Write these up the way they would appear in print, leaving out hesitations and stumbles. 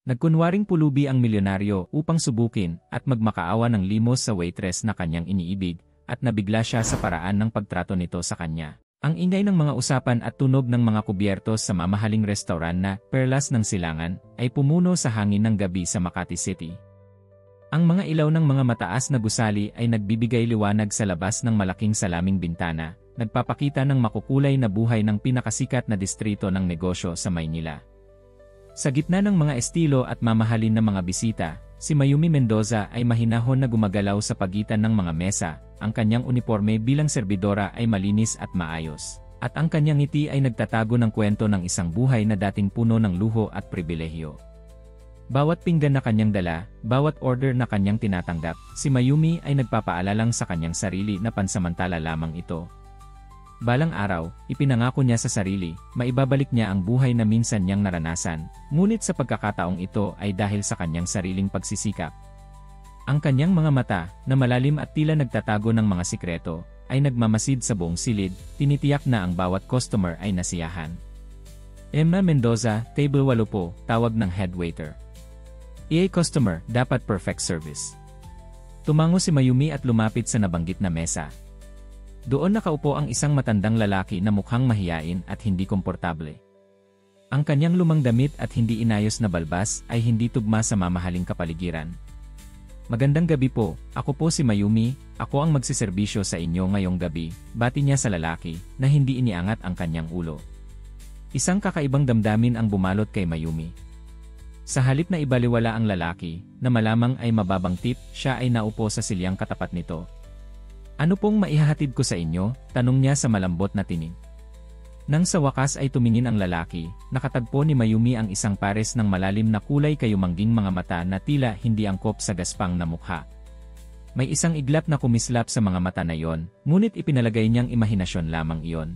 Nagkunwaring pulubi ang milyonaryo upang subukin at magmakaawa ng limos sa waitress na kanyang iniibig at nabigla siya sa paraan ng pagtrato nito sa kanya. Ang ingay ng mga usapan at tunog ng mga kubyertos sa mamahaling restaurant na Perlas ng Silangan ay pumuno sa hangin ng gabi sa Makati City. Ang mga ilaw ng mga mataas na gusali ay nagbibigay liwanag sa labas ng malaking salaming bintana, nagpapakita ng makukulay na buhay ng pinakasikat na distrito ng negosyo sa Maynila. Sa gitna ng mga estilo at mamahalin na mga bisita, si Mayumi Mendoza ay mahinahon na gumagalaw sa pagitan ng mga mesa, ang kanyang uniforme bilang serbidora ay malinis at maayos, at ang kanyang ngiti ay nagtatago ng kwento ng isang buhay na dating puno ng luho at pribilehyo. Bawat pinggan na kanyang dala, bawat order na kanyang tinatanggap, si Mayumi ay nagpapaalalang sa kanyang sarili na pansamantala lamang ito. Balang araw, ipinangako niya sa sarili, maibabalik niya ang buhay na minsan niyang naranasan, ngunit sa pagkakataong ito ay dahil sa kanyang sariling pagsisikap. Ang kanyang mga mata, na malalim at tila nagtatago ng mga sikreto, ay nagmamasid sa buong silid, tinitiyak na ang bawat customer ay nasiyahan. Emma Mendoza, table 8 po, tawag ng head waiter. EA customer, dapat perfect service. Tumango si Mayumi at lumapit sa nabanggit na mesa. Doon nakaupo ang isang matandang lalaki na mukhang mahiyain at hindi komportable. Ang kanyang lumang damit at hindi inayos na balbas ay hindi tugma sa mamahaling kapaligiran. Magandang gabi po, ako po si Mayumi, ako ang magsiserbisyo sa inyo ngayong gabi, bati niya sa lalaki na hindi iniangat ang kanyang ulo. Isang kakaibang damdamin ang bumalot kay Mayumi. Sa halip na ibaliwala ang lalaki, na malamang ay mababang tip, siya ay naupo sa silyang katapat nito. Ano pong maihahatid ko sa inyo? Tanong niya sa malambot na tinig. Nang sa wakas ay tumingin ang lalaki, nakatagpo ni Mayumi ang isang pares ng malalim na kulay kayumangging mga mata na tila hindi angkop sa gaspang na mukha. May isang iglap na kumislap sa mga mata na iyon, ngunit ipinalagay niyang imahinasyon lamang iyon.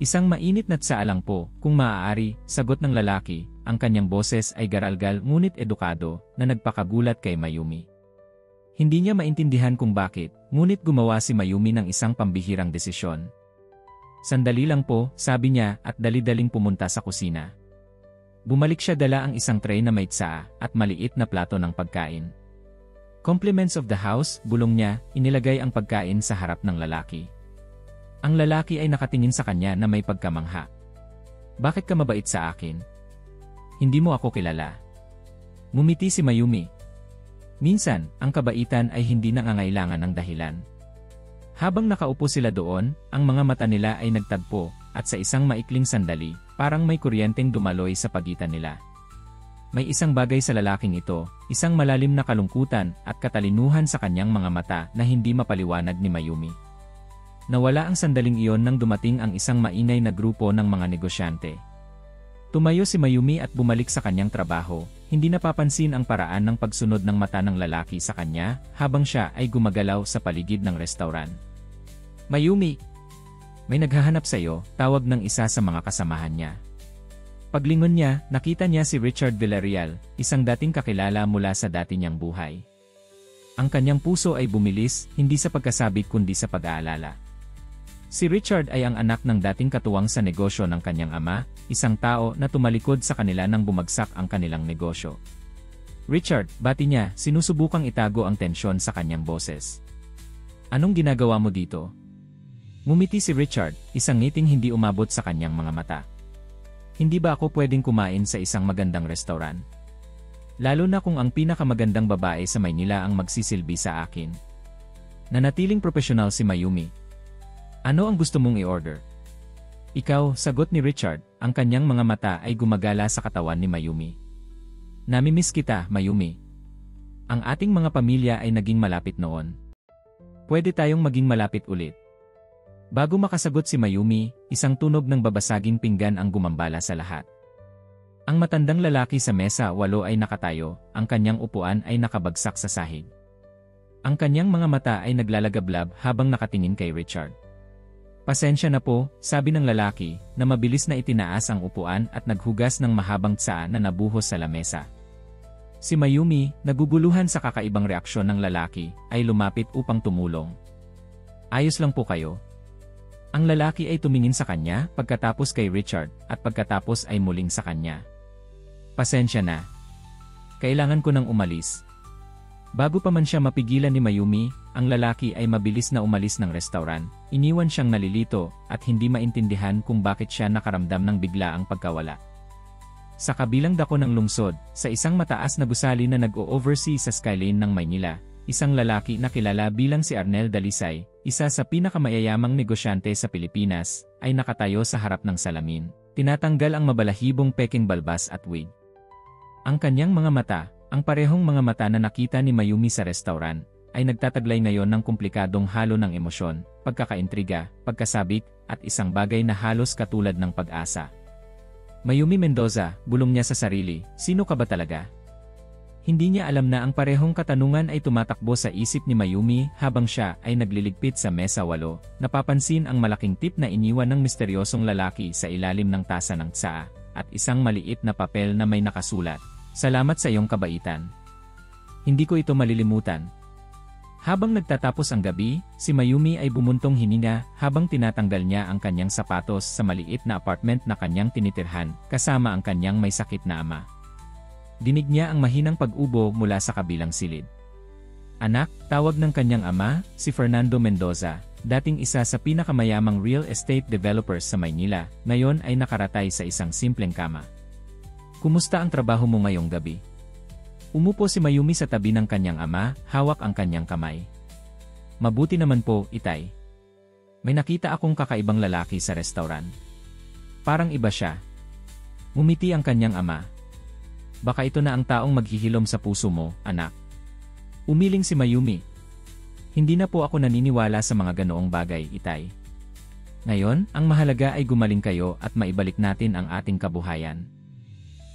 Isang mainit na tsaalang po, kung maaari, sagot ng lalaki, ang kanyang boses ay garalgal ngunit edukado, na nagpakagulat kay Mayumi. Hindi niya maintindihan kung bakit, ngunit gumawa si Mayumi ng isang pambihirang desisyon. Sandali lang po, sabi niya at dali-daling pumunta sa kusina. Bumalik siya dala ang isang tray na may tsaa at maliit na plato ng pagkain. Compliments of the house, bulong niya, inilagay ang pagkain sa harap ng lalaki. Ang lalaki ay nakatingin sa kanya na may pagkamangha. Bakit ka mabait sa akin? Hindi mo ako kilala. Ngumiti si Mayumi. Minsan, ang kabaitan ay hindi nangangailangan ng dahilan. Habang nakaupo sila doon, ang mga mata nila ay nagtagpo, at sa isang maikling sandali, parang may kuryenteng dumaloy sa pagitan nila. May isang bagay sa lalaking ito, isang malalim na kalungkutan at katalinuhan sa kanyang mga mata na hindi mapaliwanag ni Mayumi. Nawala ang sandaling iyon nang dumating ang isang maingay na grupo ng mga negosyante. Tumayo si Mayumi at bumalik sa kanyang trabaho, hindi napapansin ang paraan ng pagsunod ng mata ng lalaki sa kanya habang siya ay gumagalaw sa paligid ng restaurant. Mayumi! May naghahanap sa iyo, tawag ng isa sa mga kasamahan niya. Paglingon niya, nakita niya si Richard Villarreal, isang dating kakilala mula sa dati niyang buhay. Ang kanyang puso ay bumilis, hindi sa pagkasabik kundi sa pag-aalala. Si Richard ay ang anak ng dating katuwang sa negosyo ng kanyang ama, isang tao na tumalikod sa kanila nang bumagsak ang kanilang negosyo. Richard, bati niya, sinusubukang itago ang tensyon sa kanyang boses. Anong ginagawa mo dito? Ngumiti si Richard, isang ngiting hindi umabot sa kanyang mga mata. Hindi ba ako pwedeng kumain sa isang magandang restaurant? Lalo na kung ang pinakamagandang babae sa Maynila ang magsisilbi sa akin. Nanatiling profesional si Mayumi. Ano ang gusto mong i-order? Ikaw, sagot ni Richard, ang kanyang mga mata ay gumagala sa katawan ni Mayumi. Namimiss kita, Mayumi. Ang ating mga pamilya ay naging malapit noon. Pwede tayong maging malapit ulit. Bago makasagot si Mayumi, isang tunog ng babasaging pinggan ang gumambala sa lahat. Ang matandang lalaki sa mesa 8 ay nakatayo, ang kanyang upuan ay nakabagsak sa sahig. Ang kanyang mga mata ay naglalagablab habang nakatingin kay Richard. Pasensya na po, sabi ng lalaki, na mabilis na itinaas ang upuan at naghugas ng mahabang tsaa na nabuhos sa lamesa. Si Mayumi, naguguluhan sa kakaibang reaksyon ng lalaki, ay lumapit upang tumulong. Ayos lang po kayo. Ang lalaki ay tumingin sa kanya, pagkatapos kay Richard, at pagkatapos ay muling sa kanya. Pasensya na. Kailangan ko nang umalis. Bago pa man siya mapigilan ni Mayumi, ang lalaki ay mabilis na umalis ng restaurant. Iniwan siyang nalilito at hindi maintindihan kung bakit siya nakaramdam ng biglaang pagkawala. Sa kabilang dako ng lungsod, sa isang mataas na gusali na nag-o-oversee sa skyline ng Maynila, isang lalaki na kilala bilang si Arnel Dalisay, isa sa pinakamayayamang negosyante sa Pilipinas, ay nakatayo sa harap ng salamin. Tinatanggal ang mabalahibong peking balbas at wig. Ang kanyang mga mata, ang parehong mga mata na nakita ni Mayumi sa restaurant, ay nagtataglay ngayon ng komplikadong halo ng emosyon, pagkakaintriga, pagkasabik, at isang bagay na halos katulad ng pag-asa. Mayumi Mendoza, bulong niya sa sarili, sino ka ba talaga? Hindi niya alam na ang parehong katanungan ay tumatakbo sa isip ni Mayumi habang siya ay nagliligpit sa mesa 8, napapansin ang malaking tip na iniwan ng misteryosong lalaki sa ilalim ng tasa ng tsaa, at isang maliit na papel na may nakasulat, "Salamat sa iyong kabaitan. Hindi ko ito malilimutan." Habang nagtatapos ang gabi, si Mayumi ay bumuntong hininga habang tinatanggal niya ang kanyang sapatos sa maliit na apartment na kanyang tinitirhan, kasama ang kanyang may sakit na ama. Dinig niya ang mahinang pag-ubo mula sa kabilang silid. "Anak," tawag ng kanyang ama, si Fernando Mendoza, dating isa sa pinakamayamang real estate developers sa Maynila, ngayon ay nakaratay sa isang simpleng kama. "Kumusta ang trabaho mo ngayong gabi?" Umupo si Mayumi sa tabi ng kanyang ama, hawak ang kanyang kamay. "Mabuti naman po, itay. May nakita akong kakaibang lalaki sa restaurant. Parang iba siya." Ngumiti ang kanyang ama. "Baka ito na ang taong maghihilom sa puso mo, anak." Umiling si Mayumi. "Hindi na po ako naniniwala sa mga ganoong bagay, itay. Ngayon, ang mahalaga ay gumaling kayo at maibalik natin ang ating kabuhayan."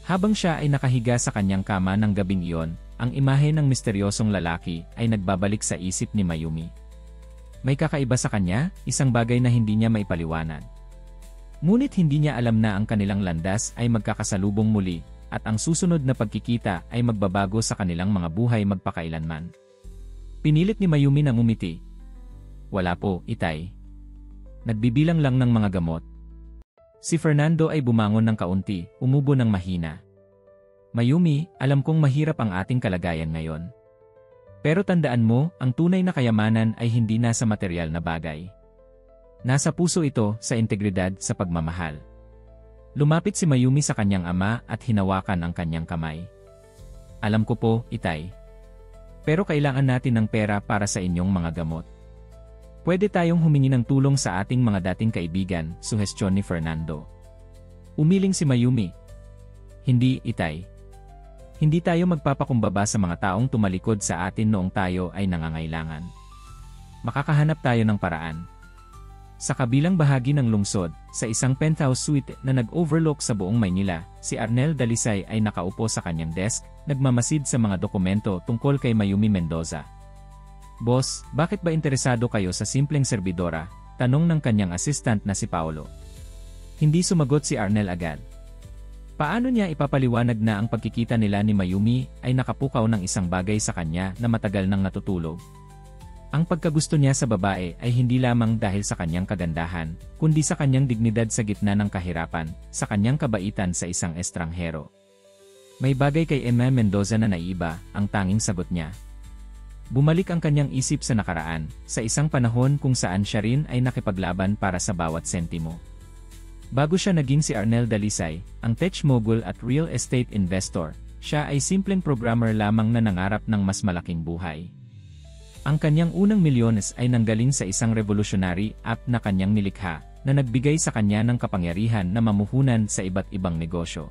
Habang siya ay nakahiga sa kanyang kama ng gabing iyon, ang imahe ng misteryosong lalaki ay nagbabalik sa isip ni Mayumi. May kakaiba sa kanya, isang bagay na hindi niya maipaliwanag. Ngunit hindi niya alam na ang kanilang landas ay magkakasalubong muli, at ang susunod na pagkikita ay magbabago sa kanilang mga buhay magpakailanman. Pinilit ni Mayumi na ngumiti. "Wala po, itay. Nagbibilang lang ng mga gamot." Si Fernando ay bumangon ng kaunti, umubo ng mahina. "Mayumi, alam kong mahirap ang ating kalagayan ngayon. Pero tandaan mo, ang tunay na kayamanan ay hindi nasa material na bagay. Nasa puso ito, sa integridad, sa pagmamahal." Lumapit si Mayumi sa kanyang ama at hinawakan ang kanyang kamay. "Alam ko po, itay. Pero kailangan natin ng pera para sa inyong mga gamot. Pwede tayong humingi ng tulong sa ating mga dating kaibigan," suhestyon ni Fernando. Umiling si Mayumi. "Hindi, itay. Hindi tayo magpapakumbaba sa mga taong tumalikod sa atin noong tayo ay nangangailangan. Makakahanap tayo ng paraan." Sa kabilang bahagi ng lungsod, sa isang penthouse suite na nag-overlook sa buong Maynila, si Arnel Dalisay ay nakaupo sa kanyang desk, nagmamasid sa mga dokumento tungkol kay Mayumi Mendoza. "Boss, bakit ba interesado kayo sa simpleng serbidora?" tanong ng kanyang assistant na si Paolo. Hindi sumagot si Arnel agad. Paano niya ipapaliwanag na ang pagkikita nila ni Mayumi ay nakapukaw ng isang bagay sa kanya na matagal nang natutulog? Ang pagkagusto niya sa babae ay hindi lamang dahil sa kanyang kagandahan, kundi sa kanyang dignidad sa gitna ng kahirapan, sa kanyang kabaitan sa isang estranghero. May bagay kay Emma Mendoza na naiiba, ang tanging sagot niya. Bumalik ang kanyang isip sa nakaraan, sa isang panahon kung saan siya rin ay nakipaglaban para sa bawat sentimo. Bago siya naging si Arnel Dalisay, ang tech mogul at real estate investor, siya ay simpleng programmer lamang na nangarap ng mas malaking buhay. Ang kanyang unang milyones ay nanggaling sa isang revolutionary app na kanyang nilikha, na nagbigay sa kanya ng kapangyarihan na mamuhunan sa iba't ibang negosyo.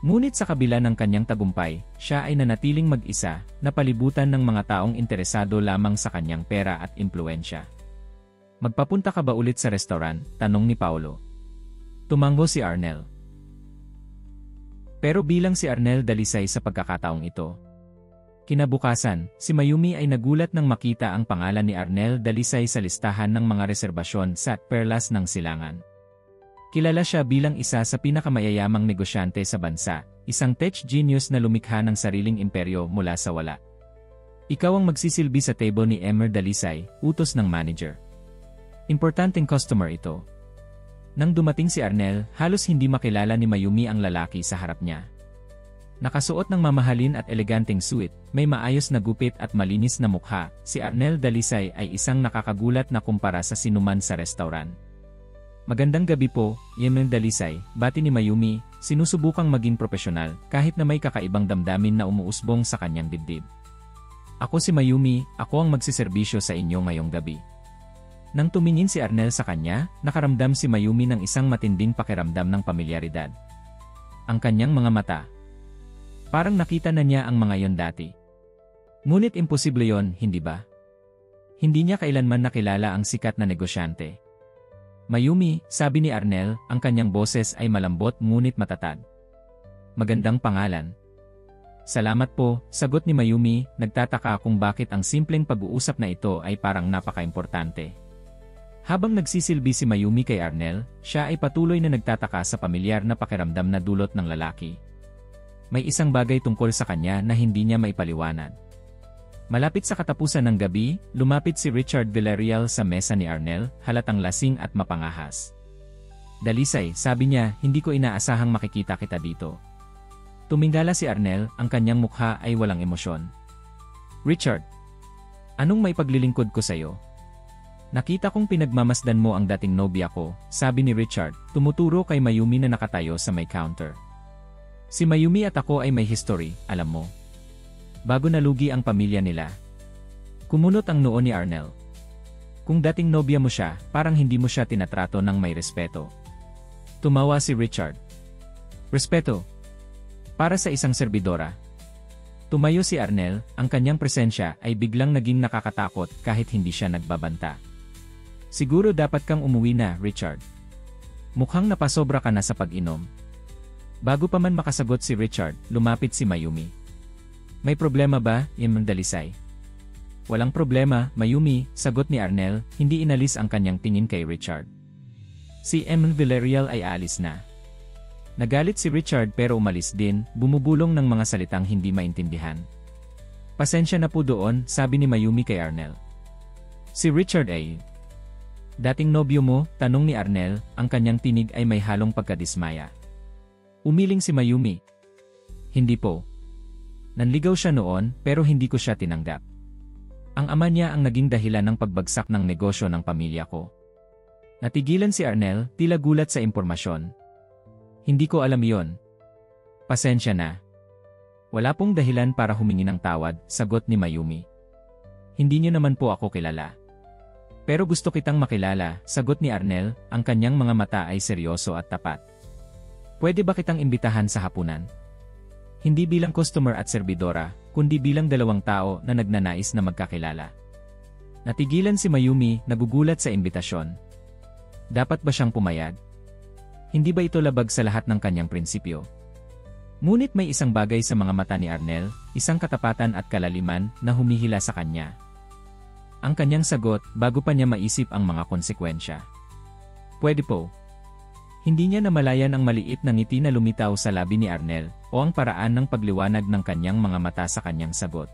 Ngunit sa kabila ng kanyang tagumpay, siya ay nanatiling mag-isa, na palibutan ng mga taong interesado lamang sa kanyang pera at impluensya. "Magpapunta ka ba ulit sa restaurant?" tanong ni Paolo. Tumango si Arnel. Pero bilang si Arnel Dalisay sa pagkakataong ito. Kinabukasan, si Mayumi ay nagulat nang makita ang pangalan ni Arnel Dalisay sa listahan ng mga reserbasyon sa Perlas ng Silangan. Kilala siya bilang isa sa pinakamayayamang negosyante sa bansa, isang tech genius na lumikha ng sariling imperyo mula sa wala. "Ikaw ang magsisilbi sa table ni Emer Dalisay," utos ng manager. Importanteng customer ito. Nang dumating si Arnel, halos hindi makilala ni Mayumi ang lalaki sa harap niya. Nakasuot ng mamahalin at eleganteng suit, may maayos na gupit at malinis na mukha, si Arnel Dalisay ay isang nakakagulat na kumpara sa sinuman sa restaurant. Magandang gabi po, Arnel Dalisay, bati ni Mayumi, sinusubukang maging profesional kahit na may kakaibang damdamin na umuusbong sa kanyang dibdib. Ako si Mayumi, ako ang magsiserbisyo sa inyo ngayong gabi. Nang tumingin si Arnel sa kanya, nakaramdam si Mayumi ng isang matinding pakiramdam ng pamilyaridad. Ang kanyang mga mata. Parang nakita na niya ang mga yon dati. Ngunit imposible yon, hindi ba? Hindi niya kailanman nakilala ang sikat na negosyante. Mayumi, sabi ni Arnel, ang kanyang boses ay malambot ngunit matatag. Magandang pangalan. Salamat po, sagot ni Mayumi, nagtataka kung bakit ang simpleng pag-uusap na ito ay parang napaka-importante. Habang nagsisilbi si Mayumi kay Arnel, siya ay patuloy na nagtataka sa pamilyar na pakiramdam na dulot ng lalaki. May isang bagay tungkol sa kanya na hindi niya maipaliwanag. Malapit sa katapusan ng gabi, lumapit si Richard Villarreal sa mesa ni Arnel, halatang lasing at mapangahas. Dalisay, sabi niya, hindi ko inaasahang makikita kita dito. Tumingala si Arnel, ang kanyang mukha ay walang emosyon. Richard, anong may paglilingkod ko sa'yo? Nakita kong pinagmamasdan mo ang dating nobya ko, sabi ni Richard, tumuturo kay Mayumi na nakatayo sa may counter. Si Mayumi at ako ay may history, alam mo. Bago nalugi ang pamilya nila. Kumunot ang noo ni Arnel. Kung dating nobya mo siya, parang hindi mo siya tinatrato ng may respeto. Tumawa si Richard. Respeto? Para sa isang serbidora. Tumayo si Arnel, ang kanyang presensya ay biglang naging nakakatakot kahit hindi siya nagbabanta. Siguro dapat kang umuwi na, Richard. Mukhang napasobra ka na sa pag-inom. Bago pa man makasagot si Richard, lumapit si Mayumi. May problema ba, Dalisay? Walang problema, Mayumi, sagot ni Arnel, hindi inalis ang kanyang tingin kay Richard. Si Villarreal ay alis na. Nagalit si Richard pero umalis din, bumubulong ng mga salitang hindi maintindihan. Pasensya na po doon, sabi ni Mayumi kay Arnel. Si Richard ay dating nobyo mo, tanong ni Arnel, ang kanyang tinig ay may halong pagkadismaya. Umiling si Mayumi. Hindi po. Nanligaw siya noon pero hindi ko siya tinanggap. Ang ama niya ang naging dahilan ng pagbagsak ng negosyo ng pamilya ko. Natigilan si Arnel, tila gulat sa impormasyon. Hindi ko alam yon. Pasensya na. Wala pong dahilan para humingi ng tawad, sagot ni Mayumi. Hindi niyo naman po ako kilala. Pero gusto kitang makilala, sagot ni Arnel, ang kanyang mga mata ay seryoso at tapat. Pwede ba kitang imbitahan sa hapunan? Hindi bilang customer at serbidora, kundi bilang dalawang tao na nagnanais na magkakilala. Natigilan si Mayumi, nagugulat sa imbitasyon. Dapat ba siyang pumayag? Hindi ba ito labag sa lahat ng kanyang prinsipyo? Ngunit may isang bagay sa mga mata ni Arnel, isang katapatan at kalaliman na humihila sa kanya. Ang kanyang sagot, bago pa niya maisip ang mga konsekwensya. Pwede po. Hindi niya namalayan ang maliit na ngiti na lumitaw sa labi ni Arnel, o ang paraan ng pagliwanag ng kanyang mga mata sa kanyang sagot.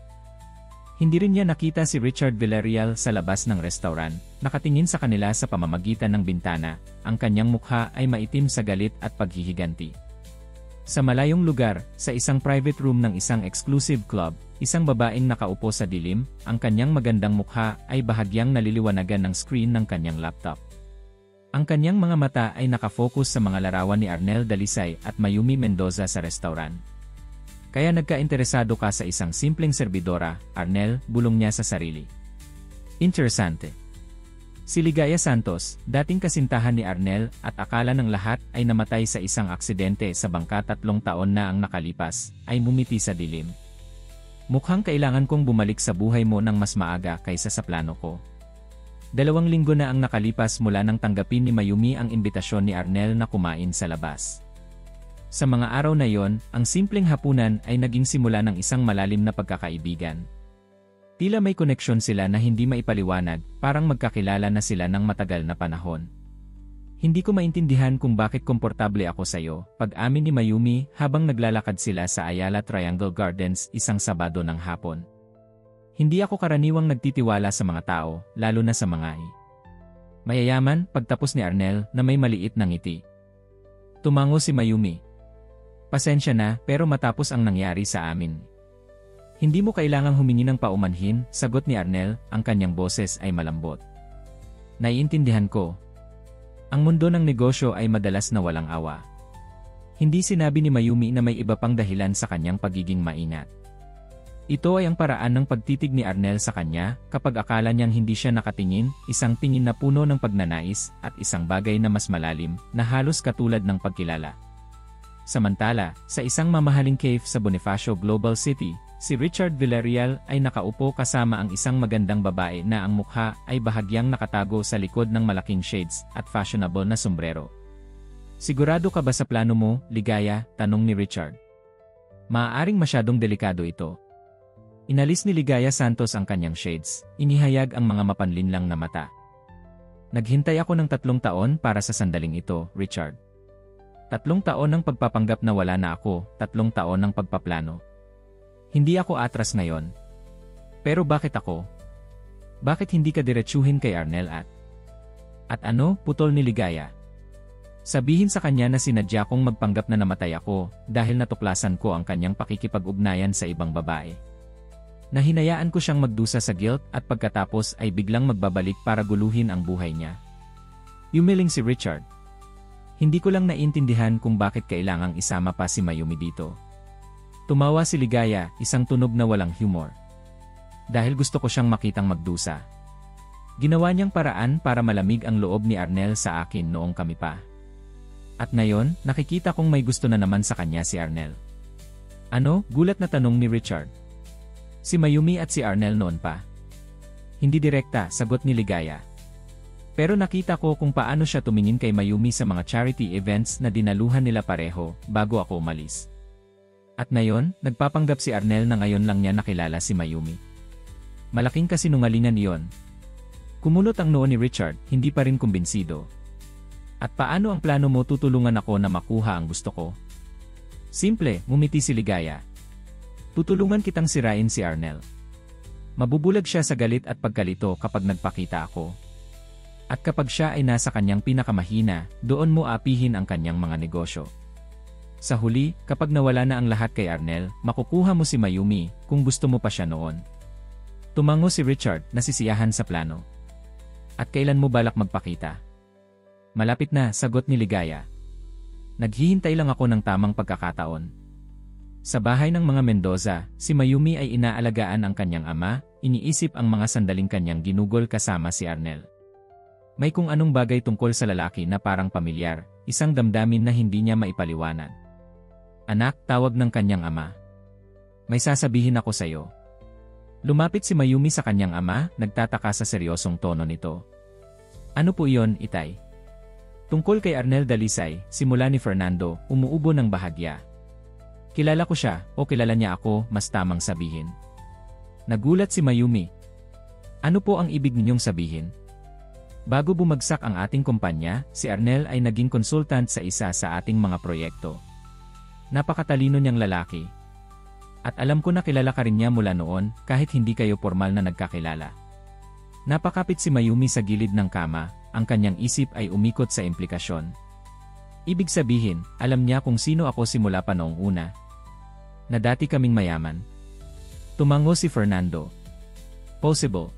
Hindi rin niya nakita si Richard Villarreal sa labas ng restaurant, nakatingin sa kanila sa pamamagitan ng bintana, ang kanyang mukha ay maitim sa galit at paghihiganti. Sa malayong lugar, sa isang private room ng isang exclusive club, isang babaeng nakaupo sa dilim, ang kanyang magandang mukha ay bahagyang naliliwanagan ng screen ng kanyang laptop. Ang kanyang mga mata ay nakafocus sa mga larawan ni Arnel Dalisay at Mayumi Mendoza sa restaurant. Kaya nagka-interesado ka sa isang simpleng serbidora, Arnel, bulong niya sa sarili. Interesante. Si Ligaya Santos, dating kasintahan ni Arnel at akala ng lahat ay namatay sa isang aksidente sa bangka 3 taon na ang nakalipas, ay mumiti sa dilim. Mukhang kailangan kong bumalik sa buhay mo ng mas maaga kaysa sa plano ko. 2 linggo na ang nakalipas mula nang tanggapin ni Mayumi ang imbitasyon ni Arnel na kumain sa labas. Sa mga araw na yon, ang simpleng hapunan ay naging simula ng isang malalim na pagkakaibigan. Tila may koneksyon sila na hindi maipaliwanag, parang magkakilala na sila ng matagal na panahon. Hindi ko maintindihan kung bakit komportable ako sa'yo, pag-amin ni Mayumi habang naglalakad sila sa Ayala Triangle Gardens isang Sabado ng hapon. Hindi ako karaniwang nagtitiwala sa mga tao, lalo na sa mga mayayaman, pagtapos ni Arnel na may maliit na ngiti. Tumango si Mayumi. Pasensya na, pero matapos ang nangyari sa amin. Hindi mo kailangang humingi ng paumanhin, sagot ni Arnel, ang kanyang boses ay malambot. Naiintindihan ko. Ang mundo ng negosyo ay madalas na walang awa. Hindi sinabi ni Mayumi na may iba pang dahilan sa kanyang pagiging maingat. Ito ay ang paraan ng pagtitig ni Arnel sa kanya kapag akala niyang hindi siya nakatingin, isang tingin na puno ng pagnanais at isang bagay na mas malalim na halos katulad ng pagkilala. Samantala, sa isang mamahaling cave sa Bonifacio Global City, si Richard Villarreal ay nakaupo kasama ang isang magandang babae na ang mukha ay bahagyang nakatago sa likod ng malaking shades at fashionable na sombrero. Sigurado ka ba sa plano mo, Ligaya? Tanong ni Richard. Maaaring masyadong delikado ito. Inalis ni Ligaya Santos ang kanyang shades, inihayag ang mga mapanlinlang na mata. Naghintay ako ng 3 taon para sa sandaling ito, Richard. 3 taon ng pagpapanggap na wala na ako, 3 taon ng pagpaplano. Hindi ako atras ngayon. Pero bakit ako? Bakit hindi ka diretsuhin kay Arnel At ano, putol ni Ligaya? Sabihin sa kanya na sinadya kong magpanggap na namatay ako dahil natuklasan ko ang kanyang pakikipag-ugnayan sa ibang babae. Nahinayaan ko siyang magdusa sa guilt at pagkatapos ay biglang magbabalik para guluhin ang buhay niya. Yumiling si Richard. Hindi ko lang naiintindihan kung bakit kailangang isama pa si Mayumi dito. Tumawa si Ligaya, isang tunog na walang humor. Dahil gusto ko siyang makitang magdusa. Ginawa niyang paraan para malamig ang loob ni Arnel sa akin noong kami pa. At ngayon, nakikita kong may gusto na naman sa kanya si Arnel. Ano? Gulat na tanong ni Richard. Si Mayumi at si Arnel noon pa. Hindi direkta, sagot ni Ligaya. Pero nakita ko kung paano siya tumingin kay Mayumi sa mga charity events na dinaluhan nila pareho bago ako umalis. At ngayon, nagpapanggap si Arnel na ngayon lang niya nakilala si Mayumi. Malaking kasinungalingan iyon. Kumulot ang noo ni Richard, hindi pa rin kumbinsido. At paano ang plano mo tutulungan ako na makuha ang gusto ko? Simple, ngumiti si Ligaya. Tutulungan kitang sirain si Arnel. Mabubulag siya sa galit at pagkalito kapag nagpakita ako. At kapag siya ay nasa kanyang pinakamahina, doon mo apihin ang kanyang mga negosyo. Sa huli, kapag nawala na ang lahat kay Arnel, makukuha mo si Mayumi kung gusto mo pa siya noon. Tumango si Richard, nasisiyahan sa plano. At kailan mo balak magpakita? Malapit na, sagot ni Ligaya. Naghihintay lang ako ng tamang pagkakataon. Sa bahay ng mga Mendoza, si Mayumi ay inaalagaan ang kanyang ama, iniisip ang mga sandaling kanyang ginugol kasama si Arnel. May kung anong bagay tungkol sa lalaki na parang pamilyar, isang damdamin na hindi niya maipaliwanag. Anak, tawag ng kanyang ama. May sasabihin ako sa iyo. Lumapit si Mayumi sa kanyang ama, nagtataka sa seryosong tono nito. Ano po iyon, Itay? Tungkol kay Arnel Dalisay, simula ni Fernando, umuubo ng bahagya. Kilala ko siya, o kilala niya ako, mas tamang sabihin. Nagulat si Mayumi. Ano po ang ibig ninyong sabihin? Bago bumagsak ang ating kumpanya, si Arnel ay naging consultant sa isa sa ating mga proyekto. Napakatalino niyang lalaki. At alam ko na kilala ka rin niya mula noon, kahit hindi kayo formal na nagkakilala. Napakapit si Mayumi sa gilid ng kama, ang kanyang isip ay umikot sa implikasyon. Ibig sabihin, alam niya kung sino ako simula pa noong una. Na dati kaming mayaman. Tumango si Fernando. Possible.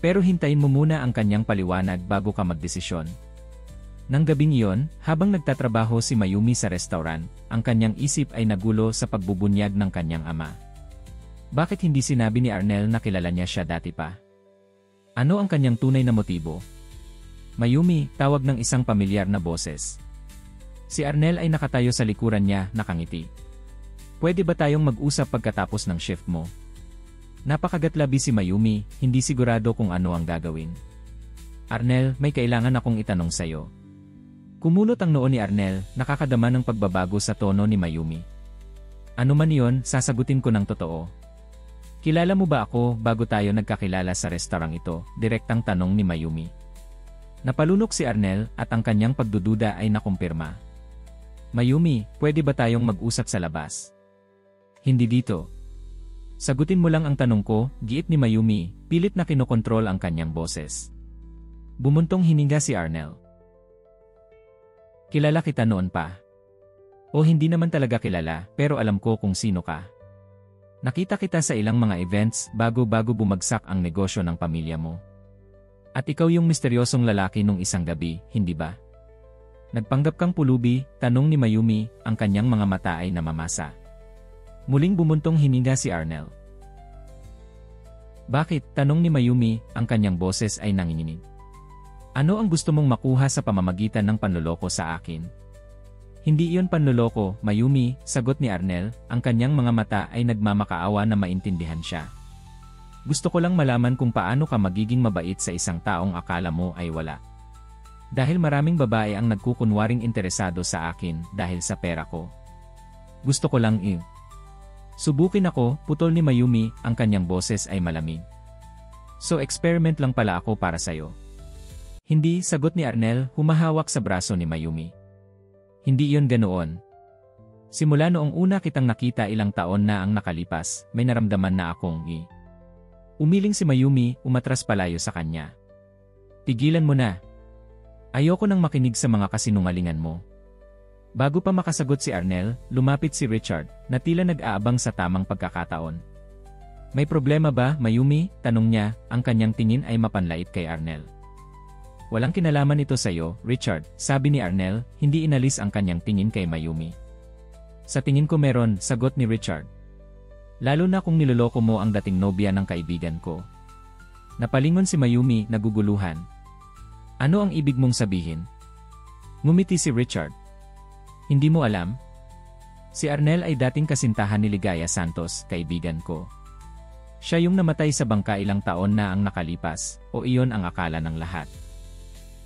Pero hintayin mo muna ang kanyang paliwanag bago ka magdesisyon. Nang gabing iyon, habang nagtatrabaho si Mayumi sa restaurant, ang kanyang isip ay nagulo sa pagbubunyag ng kanyang ama. Bakit hindi sinabi ni Arnel na kilala niya siya dati pa? Ano ang kanyang tunay na motibo? Mayumi, tawag ng isang pamilyar na boses. Si Arnel ay nakatayo sa likuran niya, nakangiti. Pwede ba tayong mag-usap pagkatapos ng shift mo? Napakagatlabi si Mayumi, hindi sigurado kung ano ang gagawin. Arnel, may kailangan akong itanong sa'yo. Kumulot ang noo ni Arnel, nakakadama ng pagbabago sa tono ni Mayumi. Ano man iyon, sasagutin ko ng totoo. Kilala mo ba ako bago tayo nagkakilala sa restaurant ito? Direktang tanong ni Mayumi. Napalunok si Arnel at ang kanyang pagdududa ay nakumpirma. Mayumi, pwede ba tayong mag-usap sa labas? Hindi dito. Sagutin mo lang ang tanong ko, giit ni Mayumi, pilit na kinokontrol ang kanyang boses. Bumuntong hininga si Arnel. Kilala kita noon pa. O hindi naman talaga kilala, pero alam ko kung sino ka. Nakita kita sa ilang mga events bago bumagsak ang negosyo ng pamilya mo. At ikaw yung misteryosong lalaki nung isang gabi, hindi ba? Nagpanggap kang pulubi, tanong ni Mayumi, ang kanyang mga mata ay namamasa. Muling bumuntong hininga si Arnel. Bakit? Tanong ni Mayumi, ang kanyang boses ay nanginginig. Ano ang gusto mong makuha sa pamamagitan ng panloloko sa akin? Hindi iyon panloloko, Mayumi, sagot ni Arnel, ang kanyang mga mata ay nagmamakaawa na maintindihan siya. Gusto ko lang malaman kung paano ka magiging mabait sa isang taong akala mo ay wala. Dahil maraming babae ang nagkukunwaring interesado sa akin dahil sa pera ko. Gusto ko lang subukin ako, putol ni Mayumi, ang kanyang boses ay malamig. So experiment lang pala ako para sayo. Hindi, sagot ni Arnel, humahawak sa braso ni Mayumi. Hindi iyon ganoon. Simula noong una kitang nakita ilang taon na ang nakalipas, may naramdaman na akong Umiling si Mayumi, umatras palayo sa kanya. Tigilan mo na. Ayoko nang makinig sa mga kasinungalingan mo. Bago pa makasagot si Arnel, lumapit si Richard, na tila nag-aabang sa tamang pagkakataon. May problema ba, Mayumi? Tanong niya, ang kanyang tingin ay mapanlait kay Arnel. Walang kinalaman ito sa'yo, Richard, sabi ni Arnel, hindi inalis ang kanyang tingin kay Mayumi. Sa tingin ko meron, sagot ni Richard. Lalo na kung niloloko mo ang dating nobya ng kaibigan ko. Napalingon si Mayumi, naguguluhan. Ano ang ibig mong sabihin? Ngumiti si Richard. Hindi mo alam? Si Arnel ay dating kasintahan ni Ligaya Santos, kaibigan ko. Siya yung namatay sa bangka ilang taon na ang nakalipas, o iyon ang akala ng lahat.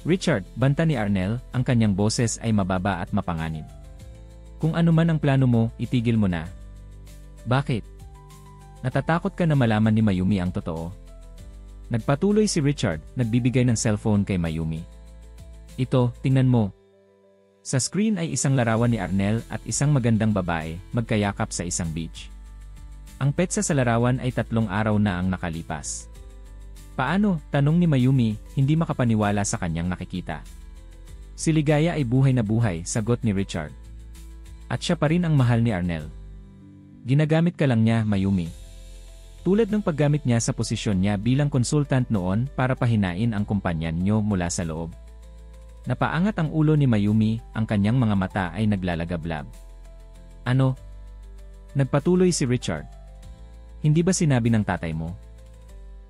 Richard, banta ni Arnel, ang kanyang boses ay mababa at mapanganib. Kung ano man ang plano mo, itigil mo na. Bakit? Natatakot ka na malaman ni Mayumi ang totoo. Nagpatuloy si Richard, nagbibigay ng cellphone kay Mayumi. Ito, tingnan mo. Sa screen ay isang larawan ni Arnel at isang magandang babae, magkayakap sa isang beach. Ang petsa sa larawan ay 3 araw na ang nakalipas. Paano? Tanong ni Mayumi, hindi makapaniwala sa kanyang nakikita. Si Ligaya ay buhay na buhay, sagot ni Richard. At siya pa rin ang mahal ni Arnel. Ginagamit ka lang niya, Mayumi. Tulad ng paggamit niya sa posisyon niya bilang consultant noon para pahinain ang kumpanya niyo mula sa loob. Napaangat ang ulo ni Mayumi, ang kanyang mga mata ay naglalagablab. Ano? Nagpatuloy si Richard. Hindi ba sinabi ng tatay mo?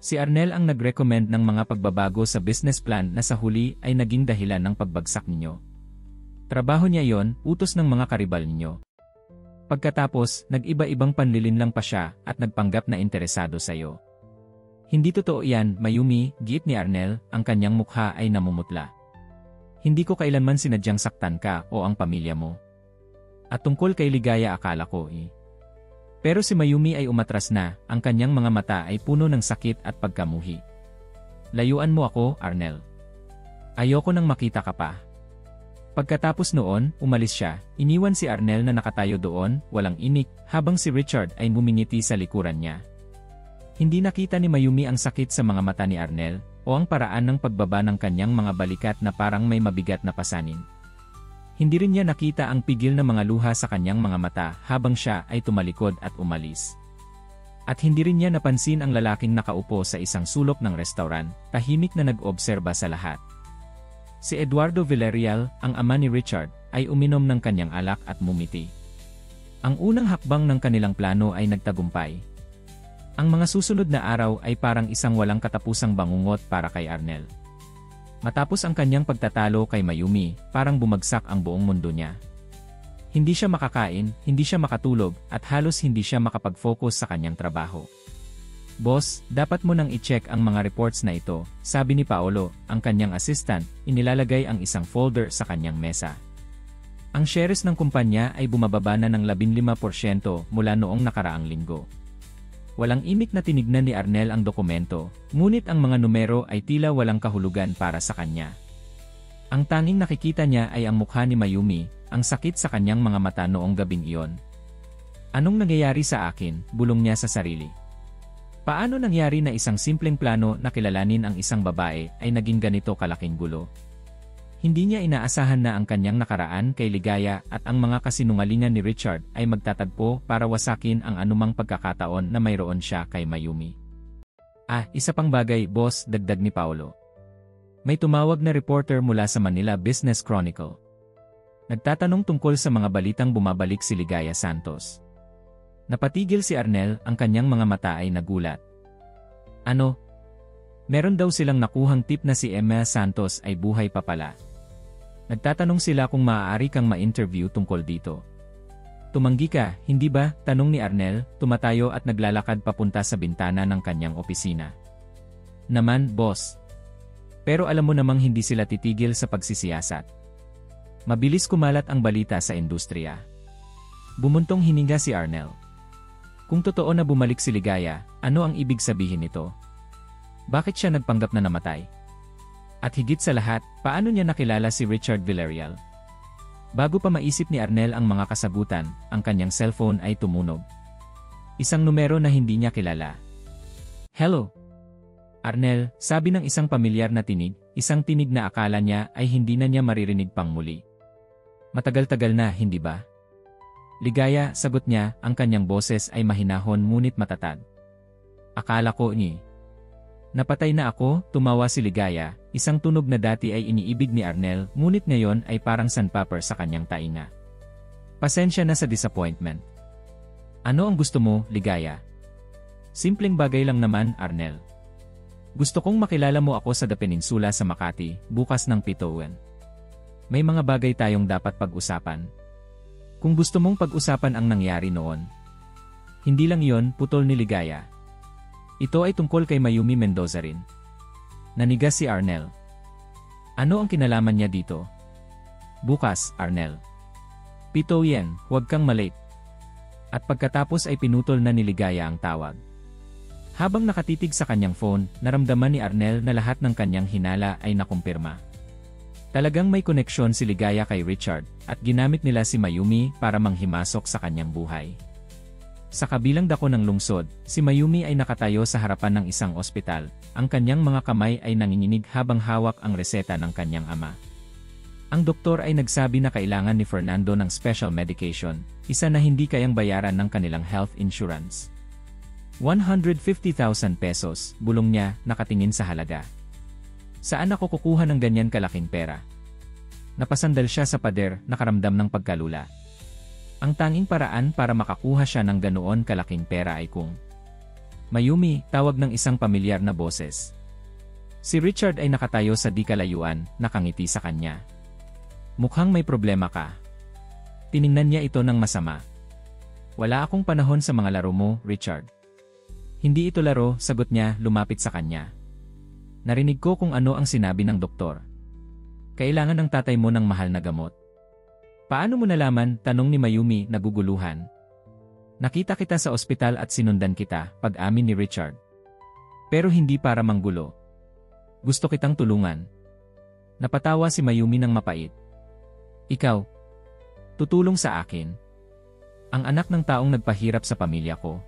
Si Arnel ang nag-recommend ng mga pagbabago sa business plan na sa huli ay naging dahilan ng pagbagsak ninyo. Trabaho niya yon, utos ng mga karibal ninyo. Pagkatapos, nag-iba-ibang panlilinlang pa siya at nagpanggap na interesado sa iyo. Hindi totoo yan, Mayumi, giit ni Arnel, ang kanyang mukha ay namumutla. Hindi ko kailanman sinadyang saktan ka o ang pamilya mo. At tungkol kay Ligaya akala ko Pero si Mayumi ay umatras na, ang kanyang mga mata ay puno ng sakit at pagkamuhi. Layuan mo ako, Arnel. Ayoko nang makita ka pa. Pagkatapos noon, umalis siya, iniwan si Arnel na nakatayo doon, walang imik, habang si Richard ay bumingiti sa likuran niya. Hindi nakita ni Mayumi ang sakit sa mga mata ni Arnel, o ang paraan ng pagbaba ng kanyang mga balikat na parang may mabigat na pasanin. Hindi rin niya nakita ang pigil na mga luha sa kanyang mga mata habang siya ay tumalikod at umalis. At hindi rin niya napansin ang lalaking nakaupo sa isang sulok ng restaurant, tahimik na nag-obserba sa lahat. Si Eduardo Villarreal, ang ama ni Richard, ay uminom ng kanyang alak at mumiti. Ang unang hakbang ng kanilang plano ay nagtagumpay. Ang mga susunod na araw ay parang isang walang katapusang bangungot para kay Arnel. Matapos ang kanyang pagtatalo kay Mayumi, parang bumagsak ang buong mundo niya. Hindi siya makakain, hindi siya makatulog, at halos hindi siya makapag-focus sa kanyang trabaho. Boss, dapat mo nang i-check ang mga reports na ito, sabi ni Paolo, ang kanyang assistant, inilalagay ang isang folder sa kanyang mesa. Ang shares ng kumpanya ay bumababa na ng 15% mula noong nakaraang linggo. Walang imik na tinignan ni Arnel ang dokumento, ngunit ang mga numero ay tila walang kahulugan para sa kanya. Ang tanging nakikita niya ay ang mukha ni Mayumi, ang sakit sa kanyang mga mata noong gabing iyon. Anong nangyayari sa akin? Bulong niya sa sarili. Paano nangyari na isang simpleng plano na kilalanin ang isang babae ay naging ganito kalaking gulo? Hindi niya inaasahan na ang kanyang nakaraan kay Ligaya at ang mga kasinungalingan ni Richard ay magtatagpo para wasakin ang anumang pagkakataon na mayroon siya kay Mayumi. Isa pang bagay, boss, dagdag ni Paolo. May tumawag na reporter mula sa Manila Business Chronicle. Nagtatanong tungkol sa mga balitang bumabalik si Ligaya Santos. Napatigil si Arnel, ang kanyang mga mata ay nagulat. Ano? Meron daw silang nakuhang tip na si Emma Santos ay buhay pa pala. Nagtatanong sila kung maaari kang ma-interview tungkol dito. Tumanggi ka, hindi ba? Tanong ni Arnel, tumatayo at naglalakad papunta sa bintana ng kanyang opisina. Naman, boss. Pero alam mo namang hindi sila titigil sa pagsisiyasat. Mabilis kumalat ang balita sa industriya. Bumuntong hininga si Arnel. Kung totoo na bumalik si Ligaya, ano ang ibig sabihin nito? Bakit siya nagpanggap na namatay? At higit sa lahat, paano niya nakilala si Richard Villarreal? Bago pa maisip ni Arnel ang mga kasagutan, ang kanyang cellphone ay tumunog. Isang numero na hindi niya kilala. Hello? Arnel, sabi ng isang pamilyar na tinig, isang tinig na akala niya ay hindi na niya maririnig pang muli. Matagal-tagal na, hindi ba? Ligaya, sagot niya, ang kanyang boses ay mahinahon ngunit matatag. Akala ko ni. Napatay na ako, tumawa si Ligaya, isang tunog na dati ay iniibig ni Arnel, ngunit ngayon ay parang sandpaper sa kanyang tainga. Pasensya na sa disappointment. Ano ang gusto mo, Ligaya? Simpleng bagay lang naman, Arnel. Gusto kong makilala mo ako sa The Peninsula sa Makati, bukas ng 7. May mga bagay tayong dapat pag-usapan. Kung gusto mong pag-usapan ang nangyari noon. Hindi lang yon, putol ni Ligaya. Ito ay tungkol kay Mayumi Mendoza rin. Nanigas si Arnel. Ano ang kinalaman niya dito? Bukas, Arnel. 7 yen, huwag kang malate. At pagkatapos ay pinutol na ni Ligaya ang tawag. Habang nakatitig sa kanyang phone, naramdaman ni Arnel na lahat ng kanyang hinala ay nakumpirma. Talagang may koneksyon si Ligaya kay Richard, at ginamit nila si Mayumi para manghimasok sa kanyang buhay. Sa kabilang dako ng lungsod, si Mayumi ay nakatayo sa harapan ng isang ospital, ang kanyang mga kamay ay nanginginig habang hawak ang reseta ng kanyang ama. Ang doktor ay nagsabi na kailangan ni Fernando ng special medication, isa na hindi kayang bayaran ng kanilang health insurance. 150,000 pesos, bulong niya, nakatingin sa halaga. Saan ako kukuha ng ganyan kalaking pera? Napasandal siya sa pader, nakaramdam ng pagkalula. Ang tanging paraan para makakuha siya ng ganoon kalaking pera ay kung Mayumi, tawag ng isang pamilyar na boses. Si Richard ay nakatayo sa di kalayuan, nakangiti sa kanya. Mukhang may problema ka. Tiningnan niya ito ng masama. Wala akong panahon sa mga laro mo, Richard. Hindi ito laro, sagot niya, lumapit sa kanya. Narinig ko kung ano ang sinabi ng doktor. Kailangan ng tatay mo ng mahal na gamot. Paano mo nalaman? Tanong ni Mayumi, naguguluhan. Nakita kita sa ospital at sinundan kita, pag-amin ni Richard. Pero hindi para manggulo. Gusto kitang tulungan. Napatawa si Mayumi ng mapait. Ikaw? Tutulong sa akin? Ang anak ng taong nagpahirap sa pamilya ko.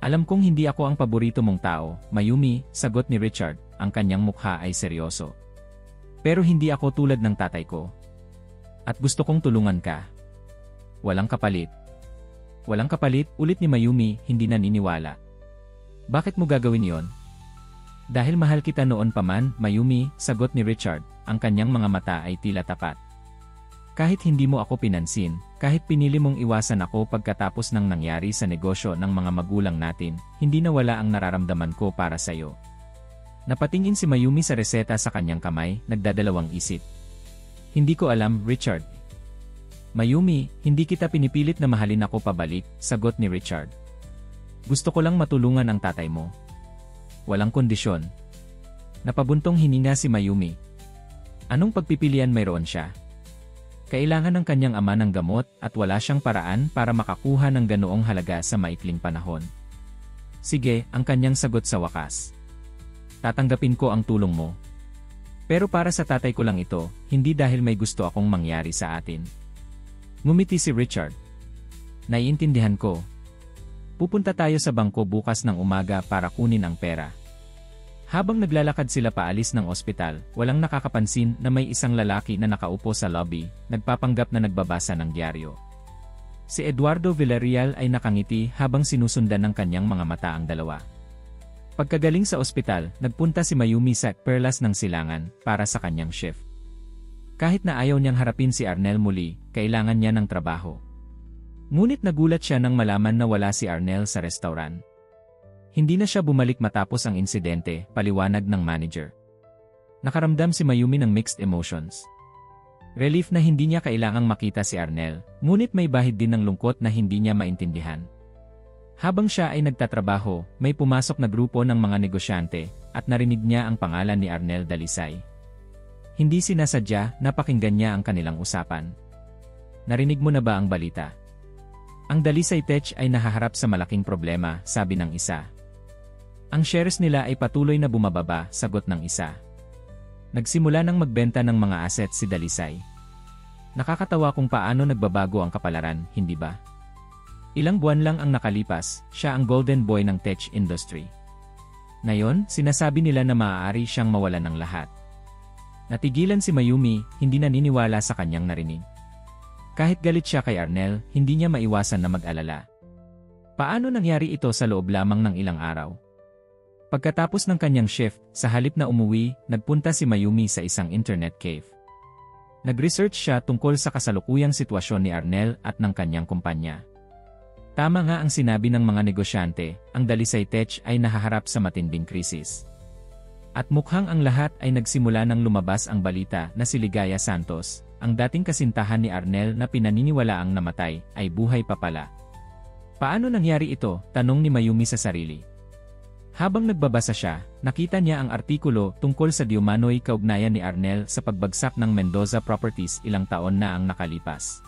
Alam kong hindi ako ang paborito mong tao, Mayumi, sagot ni Richard, ang kanyang mukha ay seryoso. Pero hindi ako tulad ng tatay ko. At gusto kong tulungan ka. Walang kapalit. Walang kapalit, ulit ni Mayumi, hindi naniniwala. Bakit mo gagawin yon? Dahil mahal kita noon pa man, Mayumi, sagot ni Richard, ang kanyang mga mata ay tila tapat. Kahit hindi mo ako pinansin, kahit pinili mong iwasan ako pagkatapos ng nangyari sa negosyo ng mga magulang natin, hindi nawala ang nararamdaman ko para sa'yo. Napatingin si Mayumi sa reseta sa kanyang kamay, nagdadalawang isip. Hindi ko alam, Richard. Mayumi, hindi kita pinipilit na mahalin ako pabalik, sagot ni Richard. Gusto ko lang matulungan ang tatay mo. Walang kondisyon. Napabuntong hininga si Mayumi. Anong pagpipilian mayroon siya? Kailangan ng kanyang ama ng gamot at wala siyang paraan para makakuha ng ganoong halaga sa maikling panahon. Sige, ang kanyang sagot sa wakas. Tatanggapin ko ang tulong mo. Pero para sa tatay ko lang ito, hindi dahil may gusto akong mangyari sa atin. Ngumiti si Richard. Naiintindihan ko. Pupunta tayo sa bangko bukas ng umaga para kunin ang pera. Habang naglalakad sila paalis ng ospital, walang nakakapansin na may isang lalaki na nakaupo sa lobby, nagpapanggap na nagbabasa ng dyaryo. Si Eduardo Villarreal ay nakangiti habang sinusundan ng kanyang mga mata ang dalawa. Pagkagaling sa ospital, nagpunta si Mayumi sa Perlas ng Silangan para sa kanyang shift. Kahit na ayaw niyang harapin si Arnel muli, kailangan niya ng trabaho. Ngunit nagulat siya nang malaman na wala si Arnel sa restaurant. Hindi na siya bumalik matapos ang insidente, paliwanag ng manager. Nakaramdam si Mayumi ng mixed emotions. Relief na hindi niya kailangang makita si Arnel, ngunit may bahid din ng lungkot na hindi niya maintindihan. Habang siya ay nagtatrabaho, may pumasok na grupo ng mga negosyante, at narinig niya ang pangalan ni Arnel Dalisay. Hindi sinasadya, napakinggan niya ang kanilang usapan. Narinig mo na ba ang balita? Ang Dalisay Tech ay nahaharap sa malaking problema, sabi ng isa. Ang shares nila ay patuloy na bumababa, sagot ng isa. Nagsimula nang magbenta ng mga assets si Dalisay. Nakakatawa kung paano nagbabago ang kapalaran, hindi ba? Ilang buwan lang ang nakalipas, siya ang golden boy ng tech industry. Ngayon, sinasabi nila na maaari siyang mawalan ng lahat. Natigilan si Mayumi, hindi naniniwala sa kanyang narinig. Kahit galit siya kay Arnel, hindi niya maiwasan na mag-alala. Paano nangyari ito sa loob lamang ng ilang araw? Pagkatapos ng kanyang shift, sa halip na umuwi, nagpunta si Mayumi sa isang internet cave. Nag-research siya tungkol sa kasalukuyang sitwasyon ni Arnel at ng kanyang kumpanya. Tama nga ang sinabi ng mga negosyante, ang Dalisay Tech ay nahaharap sa matinding krisis. At mukhang ang lahat ay nagsimula nang lumabas ang balita na si Ligaya Santos, ang dating kasintahan ni Arnel na pinaniniwalaang namatay, ay buhay pa pala. Paano nangyari ito? Tanong ni Mayumi sa sarili. Habang nagbabasa siya, nakita niya ang artikulo tungkol sa diumanoy kaugnayan ni Arnel sa pagbagsak ng Mendoza Properties ilang taon na ang nakalipas.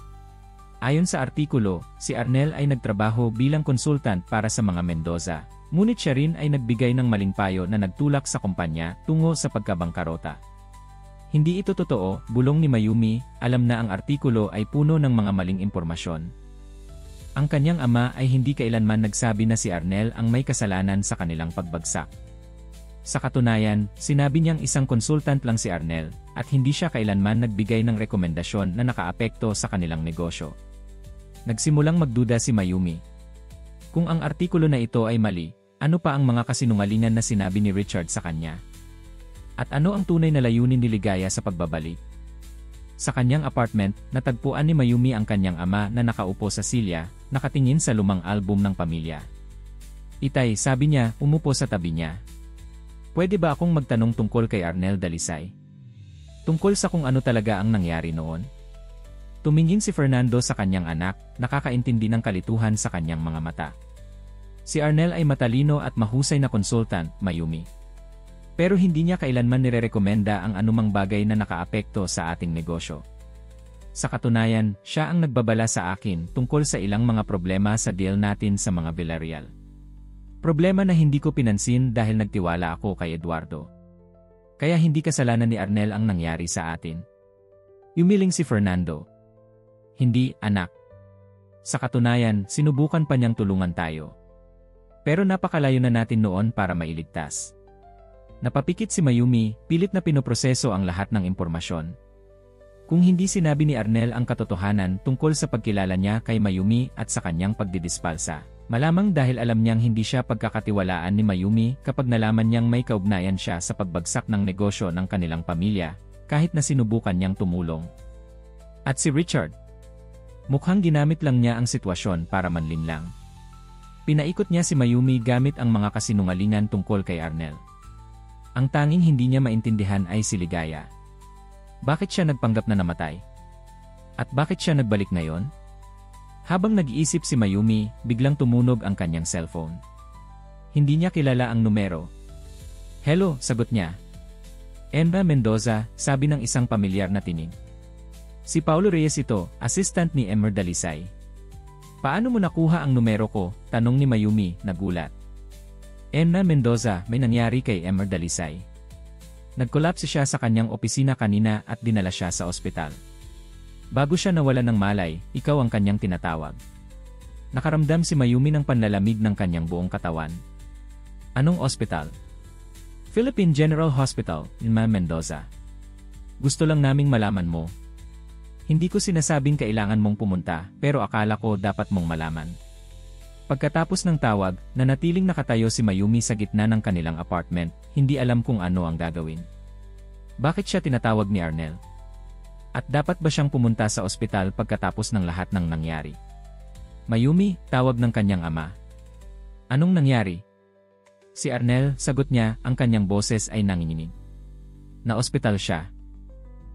Ayon sa artikulo, si Arnel ay nagtrabaho bilang konsultant para sa mga Mendoza, ngunit siya rin ay nagbigay ng maling payo na nagtulak sa kumpanya tungo sa pagkabangkarota. Hindi ito totoo, bulong ni Mayumi, alam na ang artikulo ay puno ng mga maling impormasyon. Ang kanyang ama ay hindi kailanman nagsabi na si Arnel ang may kasalanan sa kanilang pagbagsak. Sa katunayan, sinabi niyang isang konsultant lang si Arnel, at hindi siya kailanman nagbigay ng rekomendasyon na nakaapekto sa kanilang negosyo. Nagsimulang magduda si Mayumi. Kung ang artikulo na ito ay mali, ano pa ang mga kasinungalingan na sinabi ni Richard sa kanya? At ano ang tunay na layunin ni Ligaya sa pagbabalik? Sa kanyang apartment, natagpuan ni Mayumi ang kanyang ama na nakaupo sa silya, nakatingin sa lumang album ng pamilya. Itay, sabi niya, umupo sa tabi niya. Pwede ba akong magtanong tungkol kay Arnel Dalisay? Tungkol sa kung ano talaga ang nangyari noon? Tumingin si Fernando sa kanyang anak, nakakaintindi ng kalituhan sa kanyang mga mata. Si Arnel ay matalino at mahusay na konsultant, Mayumi. Pero hindi niya kailanman nirerekomenda ang anumang bagay na nakaapekto sa ating negosyo. Sa katunayan, siya ang nagbabala sa akin tungkol sa ilang mga problema sa deal natin sa mga Villarreal. Problema na hindi ko pinansin dahil nagtiwala ako kay Eduardo. Kaya hindi kasalanan ni Arnel ang nangyari sa atin. Yumiling si Fernando. Hindi, anak. Sa katunayan, sinubukan pa niyang tulungan tayo. Pero napakalayo na natin noon para mailigtas. Napapikit si Mayumi, pilit na pinoproseso ang lahat ng impormasyon. Kung hindi sinabi ni Arnel ang katotohanan tungkol sa pagkilala niya kay Mayumi at sa kanyang pagdidispalsa, malamang dahil alam niyang hindi siya pagkakatiwalaan ni Mayumi kapag nalaman niyang may kaugnayan siya sa pagbagsak ng negosyo ng kanilang pamilya, kahit na sinubukan niyang tumulong. At si Richard? Mukhang ginamit lang niya ang sitwasyon para manlinlang. Pinaikot niya si Mayumi gamit ang mga kasinungalingan tungkol kay Arnel. Ang tanging hindi niya maintindihan ay si Ligaya. Bakit siya nagpanggap na namatay? At bakit siya nagbalik ngayon? Habang nag-iisip si Mayumi, biglang tumunog ang kanyang cellphone. Hindi niya kilala ang numero. Hello, sagot niya. Enra Mendoza, sabi ng isang pamilyar na tinig. Si Paulo Reyes ito, assistant ni Emer Dalisay. Paano mo nakuha ang numero ko? Tanong ni Mayumi, nagulat. Enra Mendoza, may nangyari kay Emer Dalisay. Nagkolapse siya sa kanyang opisina kanina at dinala siya sa ospital. Bago siya nawalan ng malay, ikaw ang kanyang tinatawag. Nakaramdam si Mayumi ng panlalamig ng kanyang buong katawan. Anong ospital? Philippine General Hospital, Mendoza. Gusto lang naming malaman mo. Hindi ko sinasabing kailangan mong pumunta, pero akala ko dapat mong malaman. Pagkatapos ng tawag, nanatiling nakatayo si Mayumi sa gitna ng kanilang apartment, hindi alam kung ano ang gagawin. Bakit siya tinatawag ni Arnel? At dapat ba siyang pumunta sa ospital pagkatapos ng lahat ng nangyari? Mayumi, tawag ng kanyang ama. Anong nangyari? Si Arnel, sagot niya, ang kanyang boses ay nanginginig. Na-ospital siya.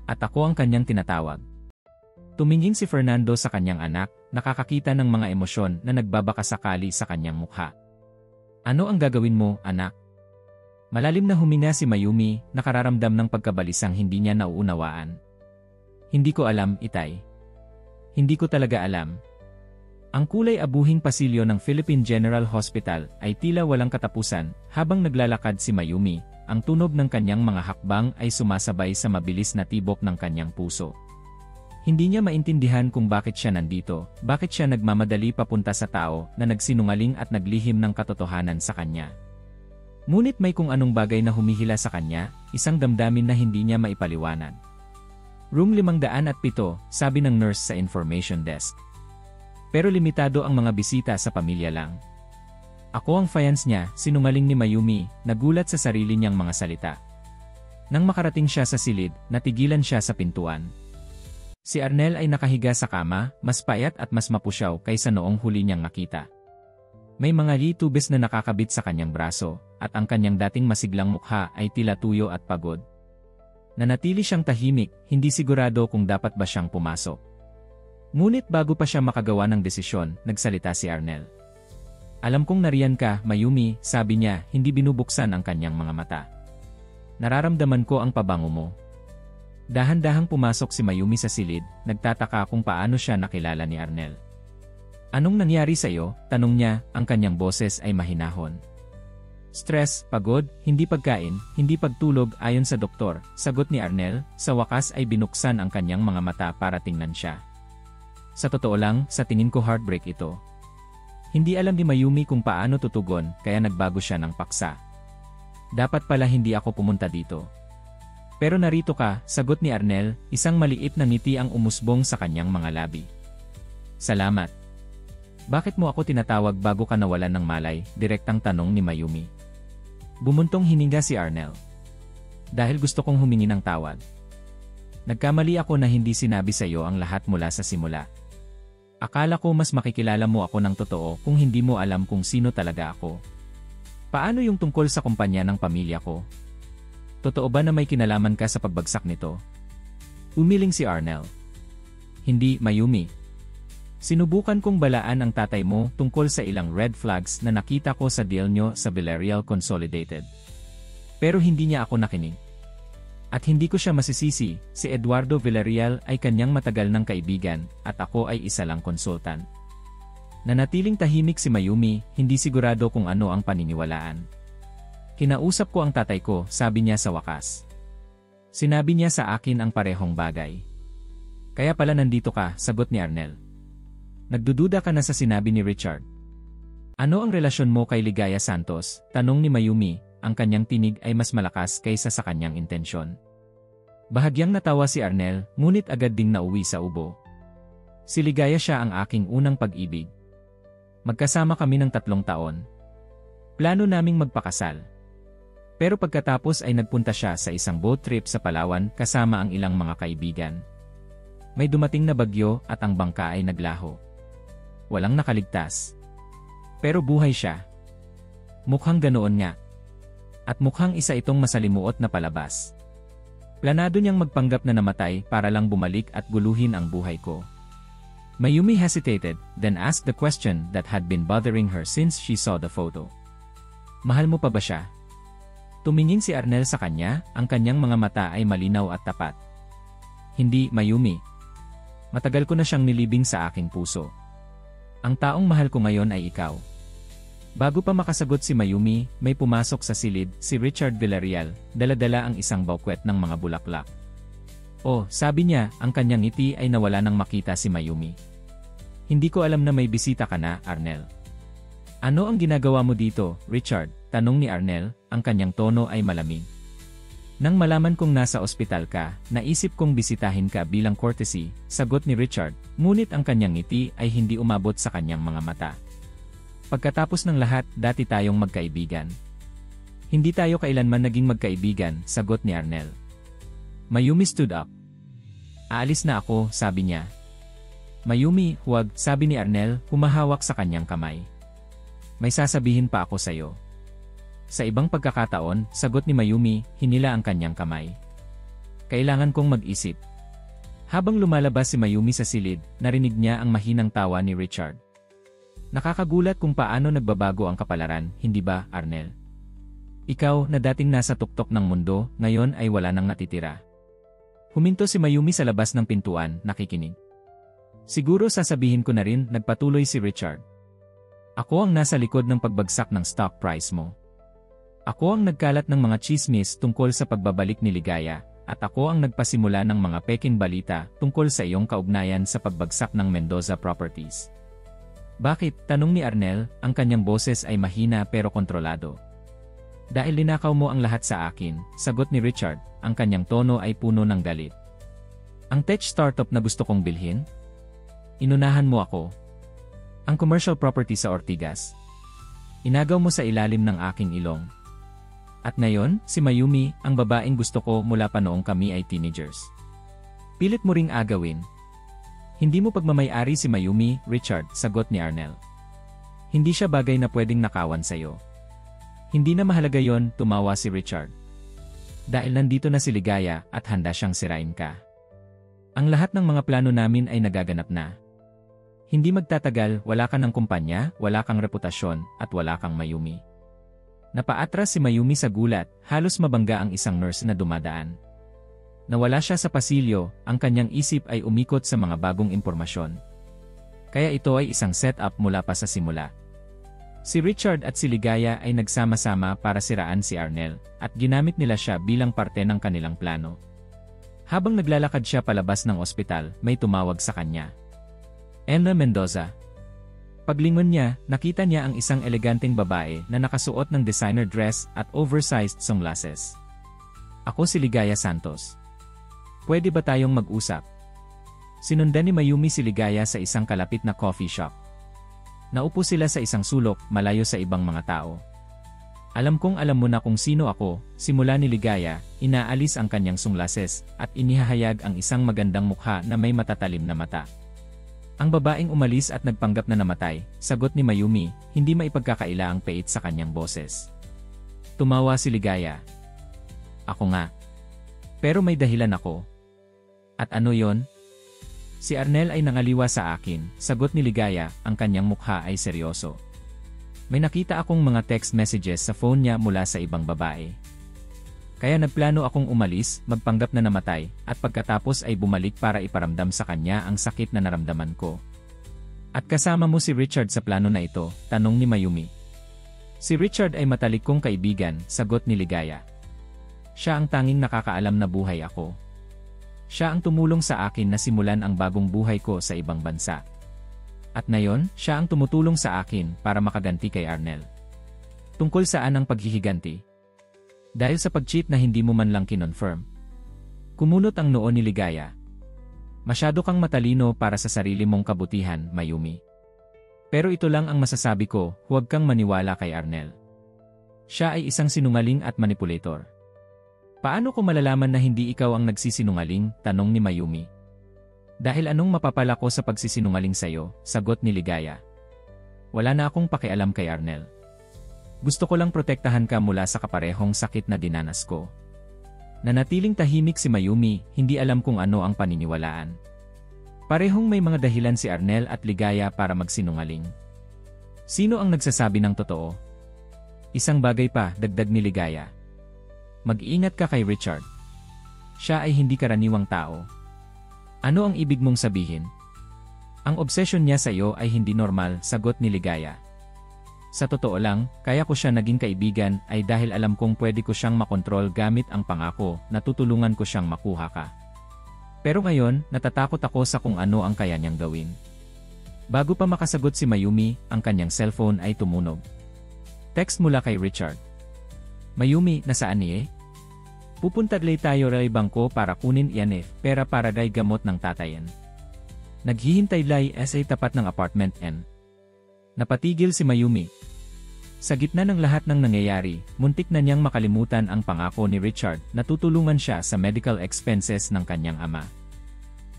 At ako ang kanyang tinatawag. Tumingin si Fernando sa kanyang anak, nakakakita ng mga emosyon na nagbabakasakali sa kanyang mukha. Ano ang gagawin mo, anak? Malalim na huminga si Mayumi, nakararamdam ng pagkabalisang hindi niya nauunawaan. Hindi ko alam, itay. Hindi ko talaga alam. Ang kulay abuhing pasilyo ng Philippine General Hospital ay tila walang katapusan habang naglalakad si Mayumi, ang tunog ng kanyang mga hakbang ay sumasabay sa mabilis na tibok ng kanyang puso. Hindi niya maintindihan kung bakit siya nandito, bakit siya nagmamadali papunta sa tao na nagsinungaling at naglihim ng katotohanan sa kanya. Ngunit may kung anong bagay na humihila sa kanya, isang damdamin na hindi niya maipaliwanag. Room 507, sabi ng nurse sa information desk. Pero limitado ang mga bisita sa pamilya lang. Ako ang fiance niya, sinungaling ni Mayumi, nagulat sa sarili niyang mga salita. Nang makarating siya sa silid, natigilan siya sa pintuan. Si Arnel ay nakahiga sa kama, mas payat at mas mapusyaw kaysa noong huli niyang nakita. May mga litubes na nakakabit sa kanyang braso, at ang kanyang dating masiglang mukha ay tila tuyo at pagod. Nanatili siyang tahimik, hindi sigurado kung dapat ba siyang pumasok. Ngunit bago pa siya makagawa ng desisyon, nagsalita si Arnel. Alam kong nariyan ka, Mayumi, sabi niya, hindi binubuksan ang kanyang mga mata. Nararamdaman ko ang pabango mo. Dahan-dahang pumasok si Mayumi sa silid, nagtataka kung paano siya nakilala ni Arnel. Anong nangyari sa iyo? Tanong niya, ang kanyang boses ay mahinahon. Stress, pagod, hindi pagkain, hindi pagtulog ayon sa doktor, sagot ni Arnel, sa wakas ay binuksan ang kanyang mga mata para tingnan siya. Sa totoo lang, sa tingin ko heartbreak ito. Hindi alam ni Mayumi kung paano tutugon, kaya nagbago siya ng paksa. Dapat pala hindi ako pumunta dito. Pero narito ka, sagot ni Arnel, isang maliit na ngiti ang umusbong sa kanyang mga labi. Salamat. Bakit mo ako tinatawag bago ka nawalan ng malay? Direktang tanong ni Mayumi. Bumuntong hininga si Arnel. Dahil gusto kong humingi ng tawad. Nagkamali ako na hindi sinabi sa iyo ang lahat mula sa simula. Akala ko mas makikilala mo ako ng totoo kung hindi mo alam kung sino talaga ako. Paano yung tungkol sa kumpanya ng pamilya ko? Totoo ba na may kinalaman ka sa pagbagsak nito? Umiling si Arnel. Hindi, Mayumi. Sinubukan kong balaan ang tatay mo tungkol sa ilang red flags na nakita ko sa deal nyo sa Villarreal Consolidated. Pero hindi niya ako nakinig. At hindi ko siya masisisi, si Eduardo Villarreal ay kanyang matagal ng kaibigan, at ako ay isa lang konsultan. Nanatiling tahimik si Mayumi, hindi sigurado kung ano ang paniniwalaan. Kinausap ko ang tatay ko, sabi niya sa wakas. Sinabi niya sa akin ang parehong bagay. Kaya pala nandito ka, sagot ni Arnel. Nagdududa ka na sa sinabi ni Richard. Ano ang relasyon mo kay Ligaya Santos? Tanong ni Mayumi. Ang kanyang tinig ay mas malakas kaysa sa kanyang intensyon. Bahagyang natawa si Arnel, ngunit agad ding nauwi sa ubo. Si Ligaya siya ang aking unang pag-ibig. Magkasama kami ng 3 taon. Plano naming magpakasal. Pero pagkatapos ay nagpunta siya sa isang boat trip sa Palawan kasama ang ilang mga kaibigan. May dumating na bagyo at ang bangka ay naglaho. Walang nakaligtas. Pero buhay siya. Mukhang ganoon nga. At mukhang isa itong masalimuot na palabas. Planado niyang magpanggap na namatay para lang bumalik at guluhin ang buhay ko. Mayumi hesitated, then asked the question that had been bothering her since she saw the photo. Mahal mo pa ba siya? Tumingin si Arnel sa kanya, ang kanyang mga mata ay malinaw at tapat. Hindi, Mayumi. Matagal ko na siyang nilibing sa aking puso. Ang taong mahal ko ngayon ay ikaw. Bago pa makasagot si Mayumi, may pumasok sa silid, si Richard Villarreal, dala-dala ang isang bouquet ng mga bulaklak. Oh, sabi niya, ang kanyang ngiti ay nawala nang makita si Mayumi. Hindi ko alam na may bisita ka na, Arnel. Ano ang ginagawa mo dito, Richard? Tanong ni Arnel, ang kanyang tono ay malamig. Nang malaman kong nasa ospital ka, naisip kong bisitahin ka bilang courtesy, sagot ni Richard, ngunit ang kanyang ngiti ay hindi umabot sa kanyang mga mata. Pagkatapos ng lahat, dati tayong magkaibigan. Hindi tayo kailanman naging magkaibigan, sagot ni Arnel. Mayumi stood up. Aalis na ako, sabi niya. Mayumi, huwag, sabi ni Arnel, humahawak sa kanyang kamay. May sasabihin pa ako sa'yo. Sa ibang pagkakataon, sagot ni Mayumi, hinila ang kanyang kamay. Kailangan kong mag-isip. Habang lumalabas si Mayumi sa silid, narinig niya ang mahinang tawa ni Richard. Nakakagulat kung paano nagbabago ang kapalaran, hindi ba, Arnel? Ikaw na dating nasa tuktok ng mundo, ngayon ay wala nang natitira. Huminto si Mayumi sa labas ng pintuan, nakikinig. Siguro sasabihin ko na rin, nagpatuloy si Richard. Ako ang nasa likod ng pagbagsak ng stock price mo. Ako ang nagkalat ng mga chismis tungkol sa pagbabalik ni Ligaya, at ako ang nagpasimula ng mga peking balita tungkol sa iyong kaugnayan sa pagbagsak ng Mendoza Properties. Bakit? Tanong ni Arnel, ang kanyang boses ay mahina pero kontrolado. Dahil linakaw mo ang lahat sa akin, sagot ni Richard, ang kanyang tono ay puno ng galit. Ang tech startup na gusto kong bilhin? Inunahan mo ako. Ang commercial property sa Ortigas. Inagaw mo sa ilalim ng aking ilong. At ngayon, si Mayumi, ang babaeng gusto ko mula pa noong kami ay teenagers. Pilit mo ring agawin. Hindi mo pagmamayari si Mayumi, Richard, sagot ni Arnel. Hindi siya bagay na pwedeng nakawan sa'yo. Hindi na mahalaga yon, tumawa si Richard. Dahil nandito na si Ligaya at handa siyang sirain ka. Ang lahat ng mga plano namin ay nagaganap na. Hindi magtatagal, wala ka ng kumpanya, wala kang reputasyon, at wala kang Mayumi. Napaatras si Mayumi sa gulat, halos mabangga ang isang nurse na dumadaan. Nawala siya sa pasilyo, ang kanyang isip ay umikot sa mga bagong impormasyon. Kaya ito ay isang setup mula pa sa simula. Si Richard at si Ligaya ay nagsama-sama para siraan si Arnel, at ginamit nila siya bilang parte ng kanilang plano. Habang naglalakad siya palabas ng ospital, may tumawag sa kanya. Enna Mendoza. Paglingon niya, nakita niya ang isang eleganteng babae na nakasuot ng designer dress at oversized sunglasses. Ako si Ligaya Santos. Pwede ba tayong mag-usap? Sinundan ni Mayumi si Ligaya sa isang kalapit na coffee shop. Naupo sila sa isang sulok, malayo sa ibang mga tao. Alam kong alam mo na kung sino ako, simula ni Ligaya, inaalis ang kanyang sunglasses, at inihahayag ang isang magandang mukha na may matatalim na mata. Ang babaeng umalis at nagpanggap na namatay, sagot ni Mayumi, hindi maipagkakaila ang pait sa kanyang boses. Tumawa si Ligaya. Ako nga. Pero may dahilan ako. At ano yon? Si Arnel ay nangaliwa sa akin, sagot ni Ligaya, ang kanyang mukha ay seryoso. May nakita akong mga text messages sa phone niya mula sa ibang babae. Kaya nagplano akong umalis, magpanggap na namatay, at pagkatapos ay bumalik para iparamdam sa kanya ang sakit na naramdaman ko. At kasama mo si Richard sa plano na ito, tanong ni Mayumi. Si Richard ay matalik kong kaibigan, sagot ni Ligaya. Siya ang tanging nakakaalam na buhay ako. Siya ang tumulong sa akin na simulan ang bagong buhay ko sa ibang bansa. At ngayon, siya ang tumutulong sa akin para makaganti kay Arnel. Tungkol saan ang paghihiganti? Dahil sa pag-cheat na hindi mo man lang kinonfirm. Kumunot ang noo ni Ligaya. Masyado kang matalino para sa sarili mong kabutihan, Mayumi. Pero ito lang ang masasabi ko, huwag kang maniwala kay Arnel. Siya ay isang sinungaling at manipulator. Paano ko malalaman na hindi ikaw ang nagsisinungaling? Tanong ni Mayumi. Dahil anong mapapala ko sa pagsisinungaling sa'yo, sagot ni Ligaya. Wala na akong pakialam kay Arnel. Gusto ko lang protektahan ka mula sa kaparehong sakit na dinanas ko. Nanatiling tahimik si Mayumi, hindi alam kung ano ang paniniwalaan. Parehong may mga dahilan si Arnel at Ligaya para magsinungaling. Sino ang nagsasabi ng totoo? Isang bagay pa, dagdag ni Ligaya. Mag-ingat ka kay Richard. Siya ay hindi karaniwang tao. Ano ang ibig mong sabihin? Ang obsession niya sa iyo ay hindi normal, sagot ni Ligaya. Sa totoo lang, kaya ko siya naging kaibigan ay dahil alam kong pwede ko siyang makontrol gamit ang pangako na tutulungan ko siyang makuha ka. Pero ngayon, natatakot ako sa kung ano ang kaya niyang gawin. Bago pa makasagot si Mayumi, ang kanyang cellphone ay tumunog. Text mula kay Richard. Mayumi, nasaan niya? Pupunta tayo ray bangko para kunin iyan pera para ray gamot ng tatayan. Naghihintay lay sa tapat ng apartment N. Napatigil si Mayumi. Sa gitna ng lahat ng nangyayari, muntik na niyang makalimutan ang pangako ni Richard na tutulungan siya sa medical expenses ng kanyang ama.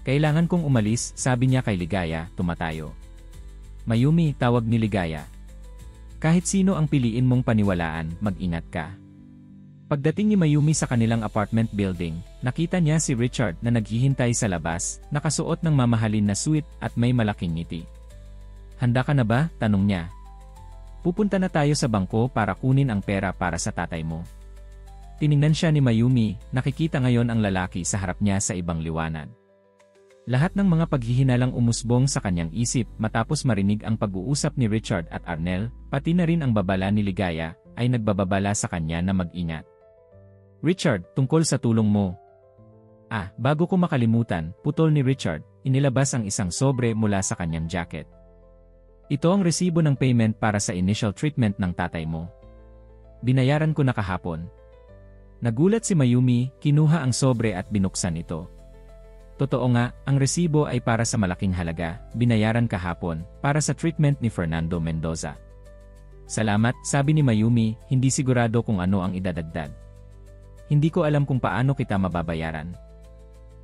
Kailangan kong umalis, sabi niya kay Ligaya, tumatayo. Mayumi, tawag ni Ligaya. Kahit sino ang piliin mong paniwalaan, mag-ingat ka. Pagdating ni Mayumi sa kanilang apartment building, nakita niya si Richard na naghihintay sa labas, nakasuot ng mamahalin na suit at may malaking ngiti. Handa ka na ba? Tanong niya. Pupunta na tayo sa bangko para kunin ang pera para sa tatay mo. Tiningnan siya ni Mayumi, nakikita ngayon ang lalaki sa harap niya sa ibang liwanag. Lahat ng mga paghihinalang umusbong sa kanyang isip matapos marinig ang pag-uusap ni Richard at Arnel, pati na rin ang babala ni Ligaya, ay nagbababala sa kanya na mag-ingat. Richard, tungkol sa tulong mo. Bago ko makalimutan, putol ni Richard, inilabas ang isang sobre mula sa kanyang jacket. Ito ang resibo ng payment para sa initial treatment ng tatay mo. Binayaran ko na kahapon. Nagulat si Mayumi, kinuha ang sobre at binuksan ito. Totoo nga, ang resibo ay para sa malaking halaga, binayaran kahapon, para sa treatment ni Fernando Mendoza. Salamat, sabi ni Mayumi, hindi sigurado kung ano ang idadagdag. Hindi ko alam kung paano kita mababayaran.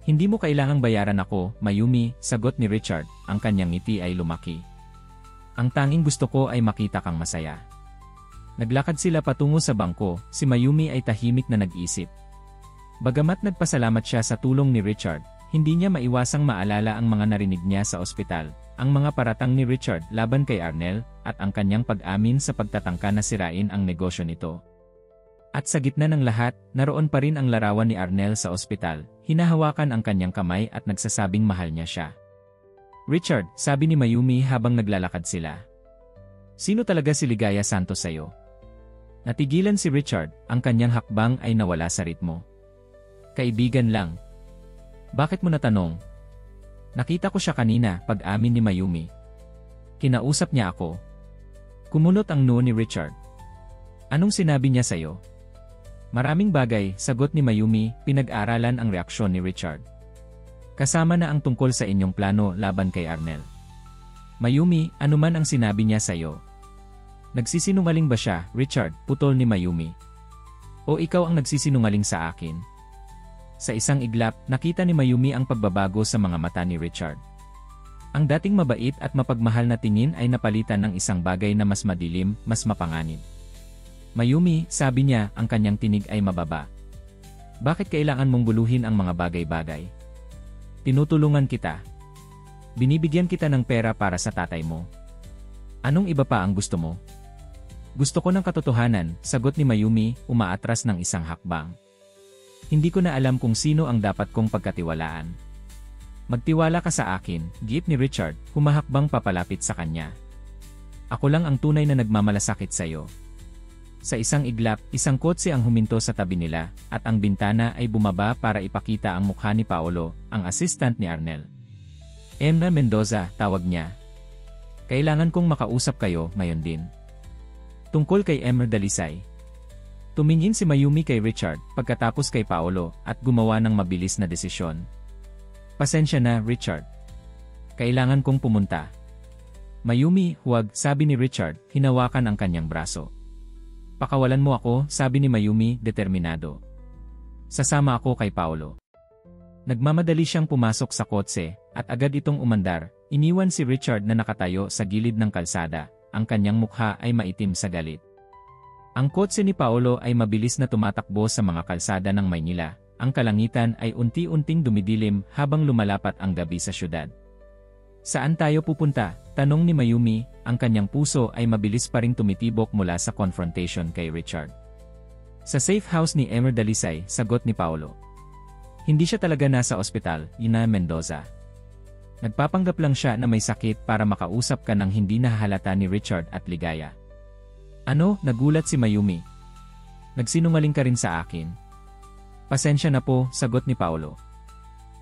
Hindi mo kailangang bayaran ako, Mayumi, sagot ni Richard, ang kanyang ngiti ay lumaki. Ang tanging gusto ko ay makita kang masaya. Naglakad sila patungo sa bangko, si Mayumi ay tahimik na nag-isip. Bagamat nagpasalamat siya sa tulong ni Richard, hindi niya maiwasang maalala ang mga narinig niya sa ospital, ang mga paratang ni Richard laban kay Arnel, at ang kanyang pag-amin sa pagtatangka na sirain ang negosyo nito. At sa gitna ng lahat, naroon pa rin ang larawan ni Arnel sa ospital, hinahawakan ang kanyang kamay at nagsasabing mahal niya siya. Richard, sabi ni Mayumi habang naglalakad sila. Sino talaga si Ligaya Santos sa'yo? Natigilan si Richard, ang kanyang hakbang ay nawala sa ritmo. Kaibigan lang. Bakit mo natanong? Nakita ko siya kanina, pag-amin ni Mayumi. Kinausap niya ako. Kumunot ang noo ni Richard. Anong sinabi niya sa'yo? Maraming bagay, sagot ni Mayumi, pinag-aralan ang reaksyon ni Richard. Kasama na ang tungkol sa inyong plano laban kay Arnel. Mayumi, anuman ang sinabi niya sa'yo. Nagsisinungaling ba siya, Richard, putol ni Mayumi? O ikaw ang nagsisinungaling sa akin? Sa isang iglap, nakita ni Mayumi ang pagbabago sa mga mata ni Richard. Ang dating mabait at mapagmahal na tingin ay napalitan ng isang bagay na mas madilim, mas mapanganib. Mayumi, sabi niya, ang kanyang tinig ay mababa. Bakit kailangan mong guluhin ang mga bagay-bagay? Tinutulungan kita. Binibigyan kita ng pera para sa tatay mo. Anong iba pa ang gusto mo? Gusto ko ng katotohanan, sagot ni Mayumi, umaatras ng isang hakbang. Hindi ko na alam kung sino ang dapat kong pagkatiwalaan. Magtiwala ka sa akin, giit ni Richard, humahakbang papalapit sa kanya. Ako lang ang tunay na nagmamalasakit sa'yo. Sa isang iglap, isang kotse ang huminto sa tabi nila, at ang bintana ay bumaba para ipakita ang mukha ni Paolo, ang assistant ni Arnel. Emna Mendoza, tawag niya. Kailangan kong makausap kayo ngayon din. Tungkol kay Emer Dalisay. Tumingin si Mayumi kay Richard, pagkatapos kay Paolo, at gumawa ng mabilis na desisyon. Pasensya na, Richard. Kailangan kong pumunta. Mayumi, huwag, sabi ni Richard, hinawakan ang kanyang braso. Pakawalan mo ako, sabi ni Mayumi, determinado. Sasama ako kay Paolo. Nagmamadali siyang pumasok sa kotse, at agad itong umandar, iniwan si Richard na nakatayo sa gilid ng kalsada, ang kanyang mukha ay maitim sa galit. Ang kotse ni Paolo ay mabilis na tumatakbo sa mga kalsada ng Maynila, ang kalangitan ay unti-unting dumidilim habang lumalapat ang gabi sa syudad. Saan tayo pupunta? Tanong ni Mayumi, ang kanyang puso ay mabilis pa ring tumitibok mula sa confrontation kay Richard. Sa safe house ni Emer Dalisay, sagot ni Paolo. Hindi siya talaga nasa ospital, Ina Mendoza. Nagpapanggap lang siya na may sakit para makausap ka ng hindi nahahalata ni Richard at Ligaya. Ano? Nagulat si Mayumi. Nagsinungaling ka rin sa akin. Pasensya na po, sagot ni Paolo.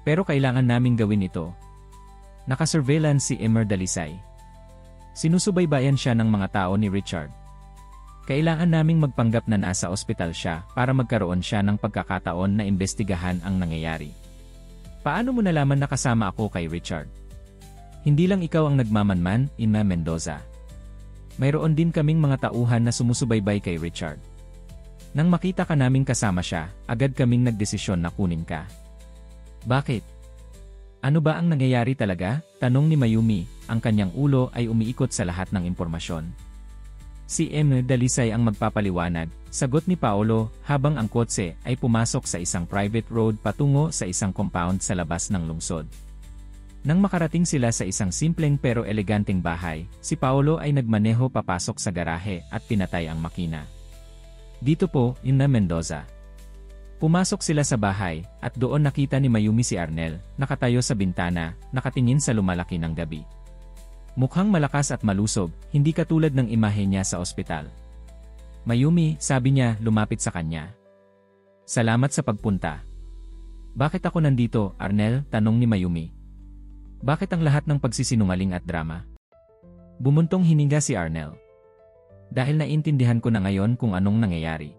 Pero kailangan naming gawin ito. Nakasurveillance si Emer Dalisay. Sinusubaybayan siya ng mga tao ni Richard. Kailangan naming magpanggap na nasa ospital siya para magkaroon siya ng pagkakataon na imbestigahan ang nangyayari. Paano mo nalaman na kasama ako kay Richard? Hindi lang ikaw ang nagmamanman, Ina Mendoza. Mayroon din kaming mga tauhan na sumusubaybay kay Richard. Nang makita ka naming kasama siya, agad kaming nagdesisyon na kunin ka. Bakit? Ano ba ang nangyayari talaga? Tanong ni Mayumi, ang kanyang ulo ay umiikot sa lahat ng impormasyon. Si M. Dalisay ang magpapaliwanag, sagot ni Paolo, habang ang kotse ay pumasok sa isang private road patungo sa isang compound sa labas ng lungsod. Nang makarating sila sa isang simpleng pero eleganteng bahay, si Paolo ay nagmaneho papasok sa garahe at pinatay ang makina. Dito po, Ina Mendoza. Pumasok sila sa bahay, at doon nakita ni Mayumi si Arnel, nakatayo sa bintana, nakatingin sa lumalaki ng gabi. Mukhang malakas at malusog, hindi katulad ng imahe niya sa ospital. Mayumi, sabi niya, lumapit sa kanya. Salamat sa pagpunta. Bakit ako nandito, Arnel? Tanong ni Mayumi. Bakit ang lahat ng pagsisinungaling at drama? Bumuntong hininga si Arnel. Dahil naintindihan ko na ngayon kung anong nangyayari.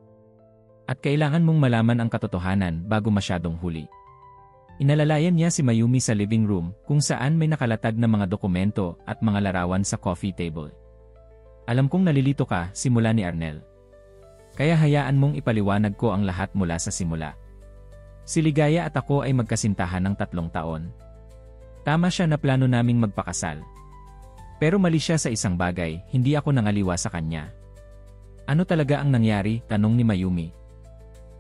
At kailangan mong malaman ang katotohanan bago masyadong huli. Inalalayan niya si Mayumi sa living room kung saan may nakalatag na mga dokumento at mga larawan sa coffee table. Alam kong nalilito ka, simula ni Arnel. Kaya hayaan mong ipaliwanag ko ang lahat mula sa simula. Si Ligaya at ako ay magkasintahan ng 3 taon. Tama siya na plano naming magpakasal. Pero mali siya sa isang bagay, hindi ako nangaliwa sa kanya. Ano talaga ang nangyari? Tanong ni Mayumi.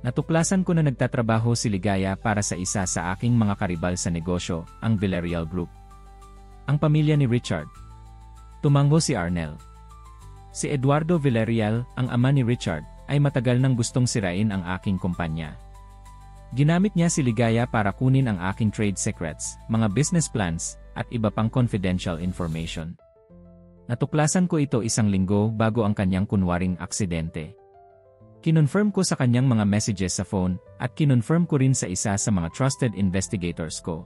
Natuklasan ko na nagtatrabaho si Ligaya para sa isa sa aking mga karibal sa negosyo, ang Villarreal Group. Ang pamilya ni Richard. Tumango si Arnel. Si Eduardo Villarreal, ang ama ni Richard, ay matagal nang gustong sirain ang aking kumpanya. Ginamit niya si Ligaya para kunin ang aking trade secrets, mga business plans, at iba pang confidential information. Natuklasan ko ito 1 linggo bago ang kanyang kunwaring aksidente. Kinonfirm ko sa kanyang mga messages sa phone, at kinonfirm ko rin sa isa sa mga trusted investigators ko.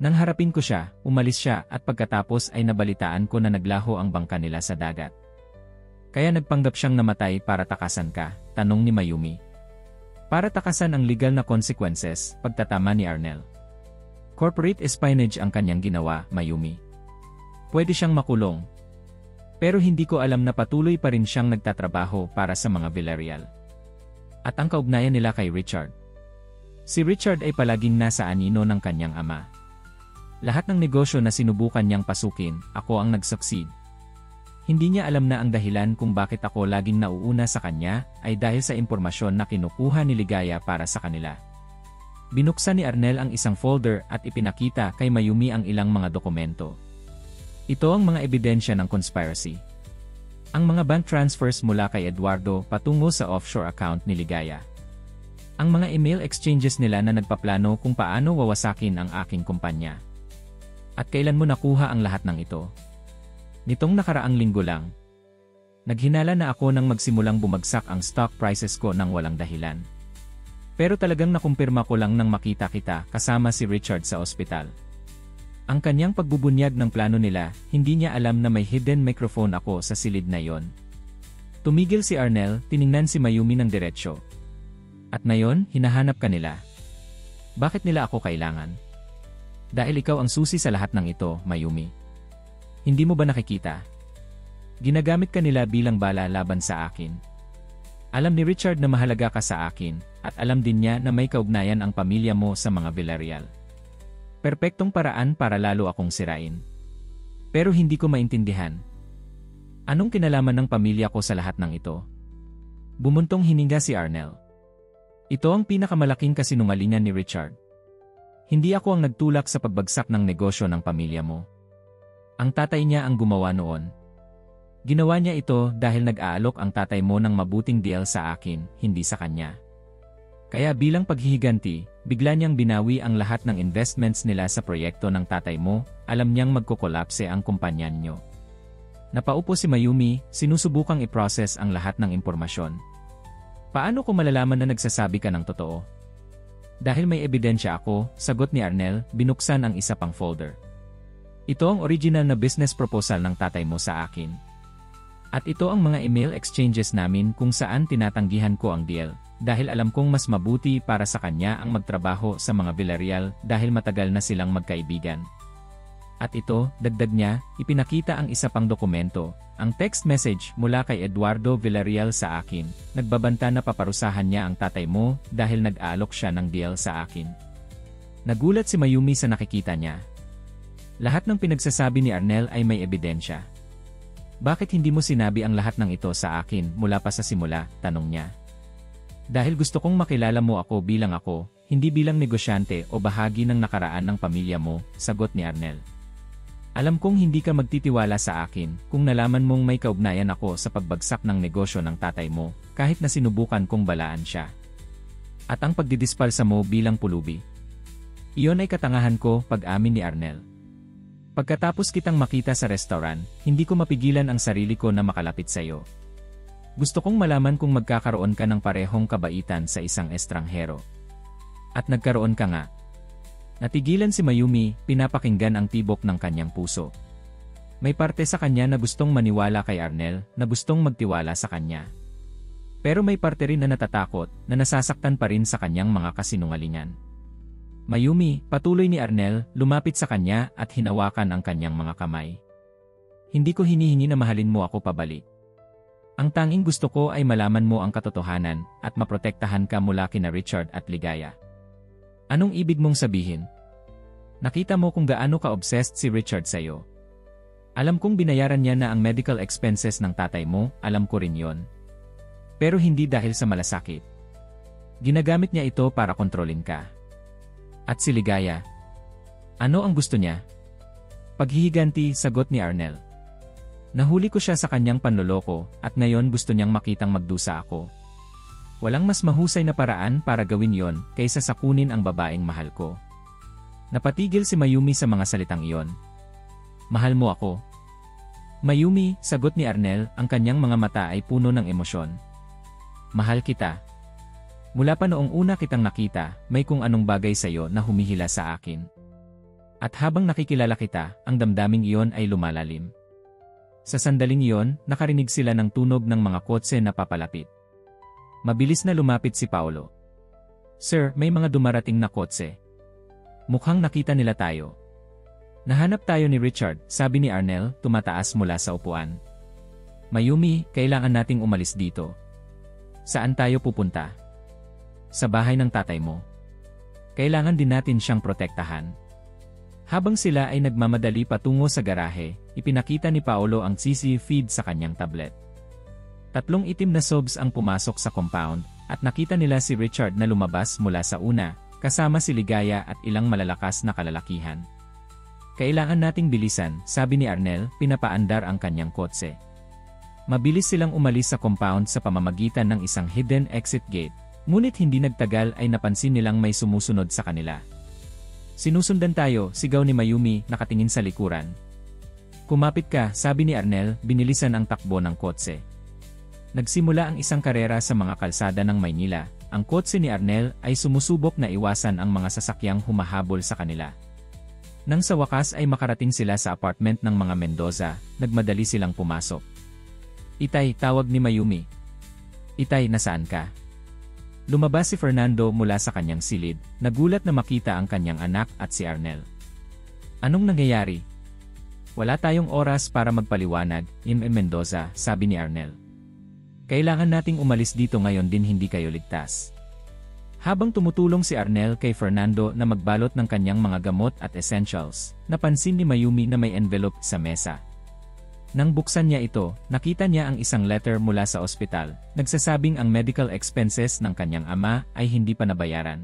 Nang harapin ko siya, umalis siya at pagkatapos ay nabalitaan ko na naglaho ang bangka nila sa dagat. Kaya nagpanggap siyang namatay para takasan ka, tanong ni Mayumi. Para takasan ang legal na consequences, pagtatama ni Arnel. Corporate espionage ang kanyang ginawa, Mayumi. Pwede siyang makulong. Pero hindi ko alam na patuloy pa rin siyang nagtatrabaho para sa mga Villarreal. At ang kaugnayan nila kay Richard. Si Richard ay palaging nasa anino ng kanyang ama. Lahat ng negosyo na sinubukan niyang pasukin, ako ang nag-succeed. Hindi niya alam na ang dahilan kung bakit ako laging nauuna sa kanya ay dahil sa impormasyon na kinukuha ni Ligaya para sa kanila. Binuksan ni Arnel ang isang folder at ipinakita kay Mayumi ang ilang mga dokumento. Ito ang mga ebidensya ng conspiracy. Ang mga bank transfers mula kay Eduardo patungo sa offshore account ni Ligaya. Ang mga email exchanges nila na nagpaplano kung paano wawasakin ang aking kumpanya. At kailan mo nakuha ang lahat ng ito? Nitong nakaraang linggo lang. Naghinala na ako nang magsimulang bumagsak ang stock prices ko nang walang dahilan. Pero talagang nakumpirma ko lang nang makita kita kasama si Richard sa ospital. Ang kanyang pagbubunyag ng plano nila, hindi niya alam na may hidden microphone ako sa silid na yon. Tumigil si Arnel, tiningnan si Mayumi ng diretsyo. At ngayon, hinahanap ka nila. Bakit nila ako kailangan? Dahil ikaw ang susi sa lahat ng ito, Mayumi. Hindi mo ba nakikita? Ginagamit ka nila bilang bala laban sa akin. Alam ni Richard na mahalaga ka sa akin, at alam din niya na may kaugnayan ang pamilya mo sa mga Villarreal. Perpektong paraan para lalo akong sirain. Pero hindi ko maintindihan. Anong kinalaman ng pamilya ko sa lahat ng ito? Bumuntong hininga si Arnel. Ito ang pinakamalaking kasinungalingan ni Richard. Hindi ako ang nagtulak sa pagbagsak ng negosyo ng pamilya mo. Ang tatay niya ang gumawa noon. Ginawa niya ito dahil nag-aalok ang tatay mo ng mabuting deal sa akin, hindi sa kanya. Kaya bilang paghihiganti, bigla niyang binawi ang lahat ng investments nila sa proyekto ng tatay mo, alam niyang magkokolapse ang kumpanya niyo. Napaupo si Mayumi, sinusubukang i-process ang lahat ng impormasyon. Paano ko malalaman na nagsasabi ka ng totoo? Dahil may ebidensya ako, sagot ni Arnel, binuksan ang isa pang folder. Ito ang original na business proposal ng tatay mo sa akin. At ito ang mga email exchanges namin kung saan tinatanggihan ko ang deal, dahil alam kong mas mabuti para sa kanya ang magtrabaho sa mga Villarreal dahil matagal na silang magkaibigan. At ito, dagdag niya, ipinakita ang isa pang dokumento, ang text message mula kay Eduardo Villarreal sa akin, nagbabanta na paparusahan niya ang tatay mo dahil nag-aalok siya ng deal sa akin. Nagulat si Mayumi sa nakikita niya. Lahat ng pinagsasabi ni Arnel ay may ebidensya. Bakit hindi mo sinabi ang lahat ng ito sa akin mula pa sa simula, tanong niya. Dahil gusto kong makilala mo ako bilang ako, hindi bilang negosyante o bahagi ng nakaraan ng pamilya mo, sagot ni Arnel. Alam kong hindi ka magtitiwala sa akin kung nalaman mong may kaugnayan ako sa pagbagsak ng negosyo ng tatay mo, kahit na sinubukan kong balaan siya. At ang pagdidispalsa mo bilang pulubi. Iyon ay katangahan ko, pag-amin ni Arnel. Pagkatapos kitang makita sa restaurant, hindi ko mapigilan ang sarili ko na makalapit sa iyo. Gusto kong malaman kung magkakaroon ka ng parehong kabaitan sa isang estranghero. At nagkaroon ka nga. Natigilan si Mayumi, pinapakinggan ang tibok ng kanyang puso. May parte sa kanya na gustong maniwala kay Arnel, na gustong magtiwala sa kanya. Pero may parte rin na natatakot, na nasasaktan pa rin sa kanyang mga kasinungalingan. Mayumi, patuloy ni Arnel, lumapit sa kanya at hinawakan ang kanyang mga kamay. Hindi ko hinihingi na mahalin mo ako pabalik. Ang tanging gusto ko ay malaman mo ang katotohanan at maprotektahan ka mula kina Richard at Ligaya. Anong ibig mong sabihin? Nakita mo kung gaano ka-obsessed si Richard sa'yo. Alam kong binayaran niya na ang medical expenses ng tatay mo, alam ko rin yon. Pero hindi dahil sa malasakit. Ginagamit niya ito para kontrolin ka. At si Ligaya? Ano ang gusto niya? Paghihiganti, sagot ni Arnel. Nahuli ko siya sa kanyang panloloko at ngayon gusto niyang makitang magdusa ako. Walang mas mahusay na paraan para gawin yon kaysa sakunin ang babaeng mahal ko. Napatigil si Mayumi sa mga salitang iyon. Mahal mo ako? Mayumi, sagot ni Arnel, ang kanyang mga mata ay puno ng emosyon. Mahal kita. Mula pa noong una kitang nakita, may kung anong bagay sa iyo na humihila sa akin. At habang nakikilala kita, ang damdaming iyon ay lumalalim. Sa sandaling iyon, nakarinig sila ng tunog ng mga kotse na papalapit. Mabilis na lumapit si Paolo. Sir, may mga dumarating na kotse. Mukhang nakita nila tayo. Nahanap tayo ni Richard, sabi ni Arnel, tumataas mula sa upuan. Mayumi, kailangan nating umalis dito. Saan tayo pupunta? Sa bahay ng tatay mo. Kailangan din natin siyang protektahan. Habang sila ay nagmamadali patungo sa garahe, ipinakita ni Paolo ang CC feed sa kanyang tablet. 3 itim na sobs ang pumasok sa compound, at nakita nila si Richard na lumabas mula sa una, kasama si Ligaya at ilang malalakas na kalalakihan. Kailangan nating bilisan, sabi ni Arnel, pinapaandar ang kanyang kotse. Mabilis silang umalis sa compound sa pamamagitan ng isang hidden exit gate, ngunit hindi nagtagal ay napansin nilang may sumusunod sa kanila. Sinusundan tayo, sigaw ni Mayumi, nakatingin sa likuran. Kumapit ka, sabi ni Arnel, binilisan ang takbo ng kotse. Nagsimula ang isang karera sa mga kalsada ng Maynila. Ang kotse ni Arnel ay sumusubok na iwasan ang mga sasakyang humahabol sa kanila. Nang sa wakas ay makarating sila sa apartment ng mga Mendoza, nagmadali silang pumasok. Itay, tawag ni Mayumi. Itay, nasaan ka? Lumabas si Fernando mula sa kanyang silid, nagulat na makita ang kanyang anak at si Arnel. Anong nangyayari? Wala tayong oras para magpaliwanag, Mendoza, sabi ni Arnel. Kailangan nating umalis dito ngayon din hindi kayo ligtas. Habang tumutulong si Arnel kay Fernando na magbalot ng kanyang mga gamot at essentials, napansin ni Mayumi na may envelope sa mesa. Nang buksan niya ito, nakita niya ang isang letter mula sa ospital, nagsasabing ang medical expenses ng kanyang ama ay hindi pa nabayaran.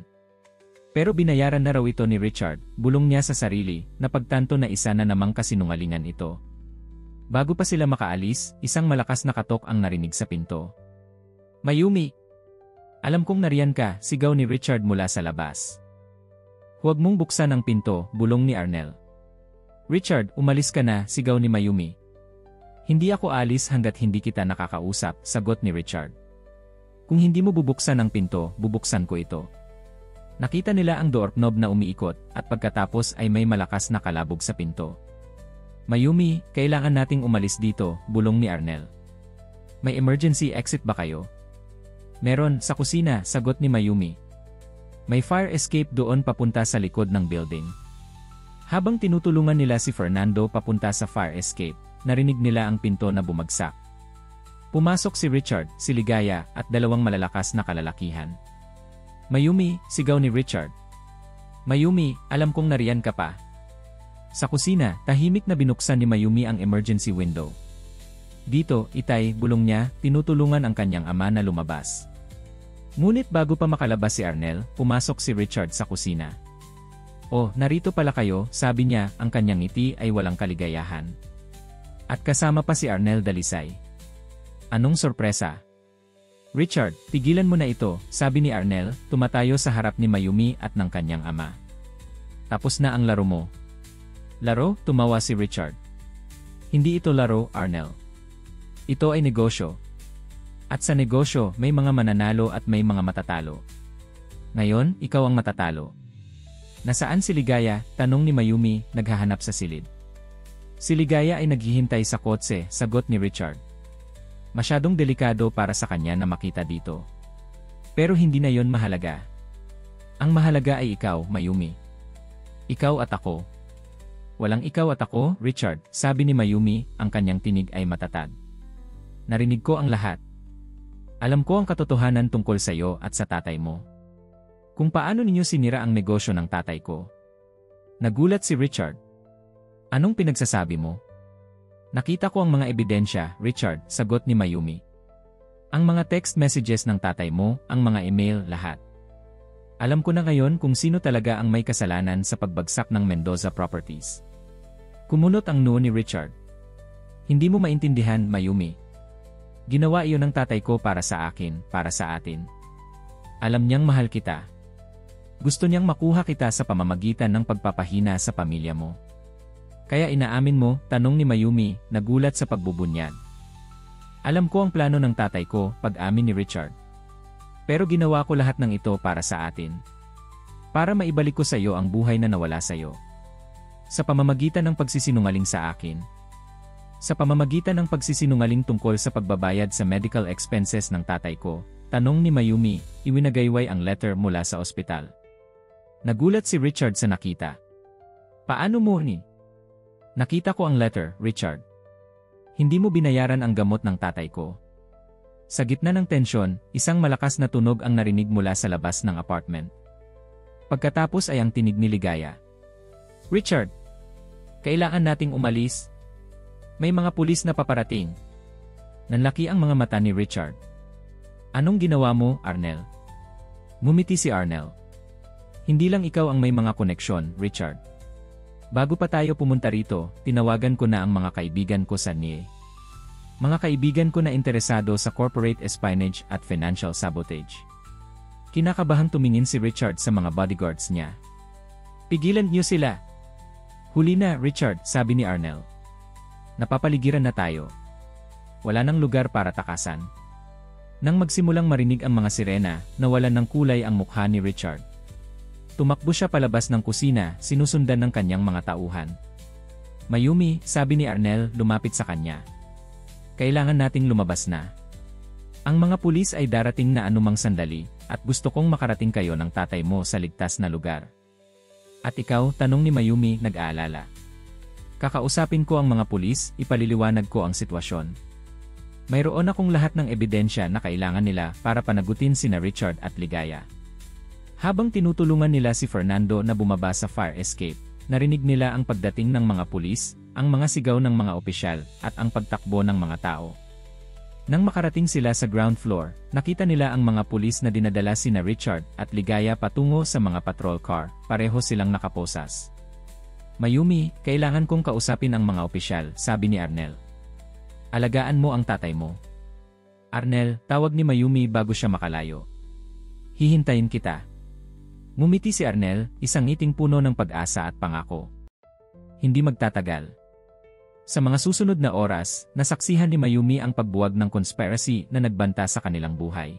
Pero binayaran na raw ito ni Richard, bulong niya sa sarili, napagtanto na isa na namang kasinungalingan ito. Bago pa sila makaalis, isang malakas na katok ang narinig sa pinto. Mayumi! Alam kong nariyan ka, sigaw ni Richard mula sa labas. Huwag mong buksan ang pinto, bulong ni Arnel. Richard, umalis ka na, sigaw ni Mayumi. Hindi ako alis hanggat hindi kita nakakausap, sagot ni Richard. Kung hindi mo bubuksan ang pinto, bubuksan ko ito. Nakita nila ang doorknob na umiikot, at pagkatapos ay may malakas na kalabog sa pinto. Mayumi, kailangan nating umalis dito, bulong ni Arnel. May emergency exit ba kayo? Meron, sa kusina, sagot ni Mayumi. May fire escape doon papunta sa likod ng building. Habang tinutulungan nila si Fernando papunta sa fire escape, narinig nila ang pinto na bumagsak. Pumasok si Richard, si Ligaya, at dalawang malalakas na kalalakihan. Mayumi, sigaw ni Richard. Mayumi, alam kong nariyan ka pa. Sa kusina, tahimik na binuksan ni Mayumi ang emergency window. Dito, itay, bulong niya, tinutulungan ang kanyang ama na lumabas. Ngunit bago pa makalabas si Arnel, pumasok si Richard sa kusina. Oh, narito pala kayo, sabi niya, ang kanyang ngiti ay walang kaligayahan. At kasama pa si Arnel Dalisay. Anong sorpresa? Richard, pigilan mo na ito, sabi ni Arnel, tumatayo sa harap ni Mayumi at ng kanyang ama. Tapos na ang laro mo. Laro? Tumawa si Richard. Hindi ito laro, Arnel. Ito ay negosyo. At sa negosyo, may mga mananalo at may mga matatalo. Ngayon, ikaw ang matatalo. Nasaan si Ligaya? Tanong ni Mayumi, naghahanap sa silid. Si Ligaya ay naghihintay sa kotse, sagot ni Richard. Masyadong delikado para sa kanya na makita dito. Pero hindi na yon mahalaga. Ang mahalaga ay ikaw, Mayumi. Ikaw at ako. Walang ikaw at ako, Richard, sabi ni Mayumi, ang kanyang tinig ay matatag. Narinig ko ang lahat. Alam ko ang katotohanan tungkol sa iyo at sa tatay mo. Kung paano ninyo sinira ang negosyo ng tatay ko. Nagulat si Richard. Anong pinagsasabi mo? Nakita ko ang mga ebidensya, Richard, sagot ni Mayumi. Ang mga text messages ng tatay mo, ang mga email, lahat. Alam ko na ngayon kung sino talaga ang may kasalanan sa pagbagsak ng Mendoza Properties. Kumunot ang noo ni Richard. Hindi mo maintindihan, Mayumi. Ginawa iyon ng tatay ko para sa akin, para sa atin. Alam niyang mahal kita. Gusto niyang makuha kita sa pamamagitan ng pagpapahina sa pamilya mo. Kaya inaamin mo, tanong ni Mayumi, nagulat sa pagbubunyag. Alam ko ang plano ng tatay ko, pag-amin ni Richard. Pero ginawa ko lahat ng ito para sa atin. Para maibalik ko sa iyo ang buhay na nawala sa iyo. Sa pamamagitan ng pagsisinungaling sa akin. Sa pamamagitan ng pagsisinungaling tungkol sa pagbabayad sa medical expenses ng tatay ko, tanong ni Mayumi, iwinagayway ang letter mula sa ospital. Nagulat si Richard sa nakita. Paano mo ni? Nakita ko ang letter, Richard. Hindi mo binayaran ang gamot ng tatay ko. Sa gitna ng tensyon, isang malakas na tunog ang narinig mula sa labas ng apartment. Pagkatapos ay ang tinig ni Ligaya. Richard! Kailangan nating umalis. May mga pulis na paparating. Nanlaki ang mga mata ni Richard. Anong ginawa mo, Arnel? Ngumiti si Arnel. Hindi lang ikaw ang may mga koneksyon, Richard. Bago pa tayo pumunta rito, tinawagan ko na ang mga kaibigan ko sa NIE. Mga kaibigan ko na interesado sa corporate espionage at financial sabotage. Kinakabahang tumingin si Richard sa mga bodyguards niya. Pigilan niyo sila. Huli na, Richard, sabi ni Arnel. Napapaligiran na tayo. Wala nang lugar para takasan. Nang magsimulang marinig ang mga sirena, nawalan ng kulay ang mukha ni Richard. Tumakbo siya palabas ng kusina, sinusundan ng kanyang mga tauhan. Mayumi, sabi ni Arnel, lumapit sa kanya. Kailangan nating lumabas na. Ang mga pulis ay darating na anumang sandali, at gusto kong makarating kayo ng tatay mo sa ligtas na lugar. At ikaw, tanong ni Mayumi, nag-aalala. Kakausapin ko ang mga pulis, ipaliliwanag ko ang sitwasyon. Mayroon akong lahat ng ebidensya na kailangan nila para panagutin sina Richard at Ligaya. Habang tinutulungan nila si Fernando na bumaba sa fire escape, narinig nila ang pagdating ng mga pulis, ang mga sigaw ng mga opisyal, at ang pagtakbo ng mga tao. Nang makarating sila sa ground floor, nakita nila ang mga pulis na dinadala sina Richard at Ligaya patungo sa mga patrol car, pareho silang nakaposas. Mayumi, kailangan kong kausapin ang mga opisyal, sabi ni Arnel. Alagaan mo ang tatay mo. Arnel, tawag ni Mayumi bago siya makalayo. Hihintayin kita. Ngumiti si Arnel, isang ngiting puno ng pag-asa at pangako. Hindi magtatagal. Sa mga susunod na oras, nasaksihan ni Mayumi ang pagbuwag ng conspiracy na nagbanta sa kanilang buhay.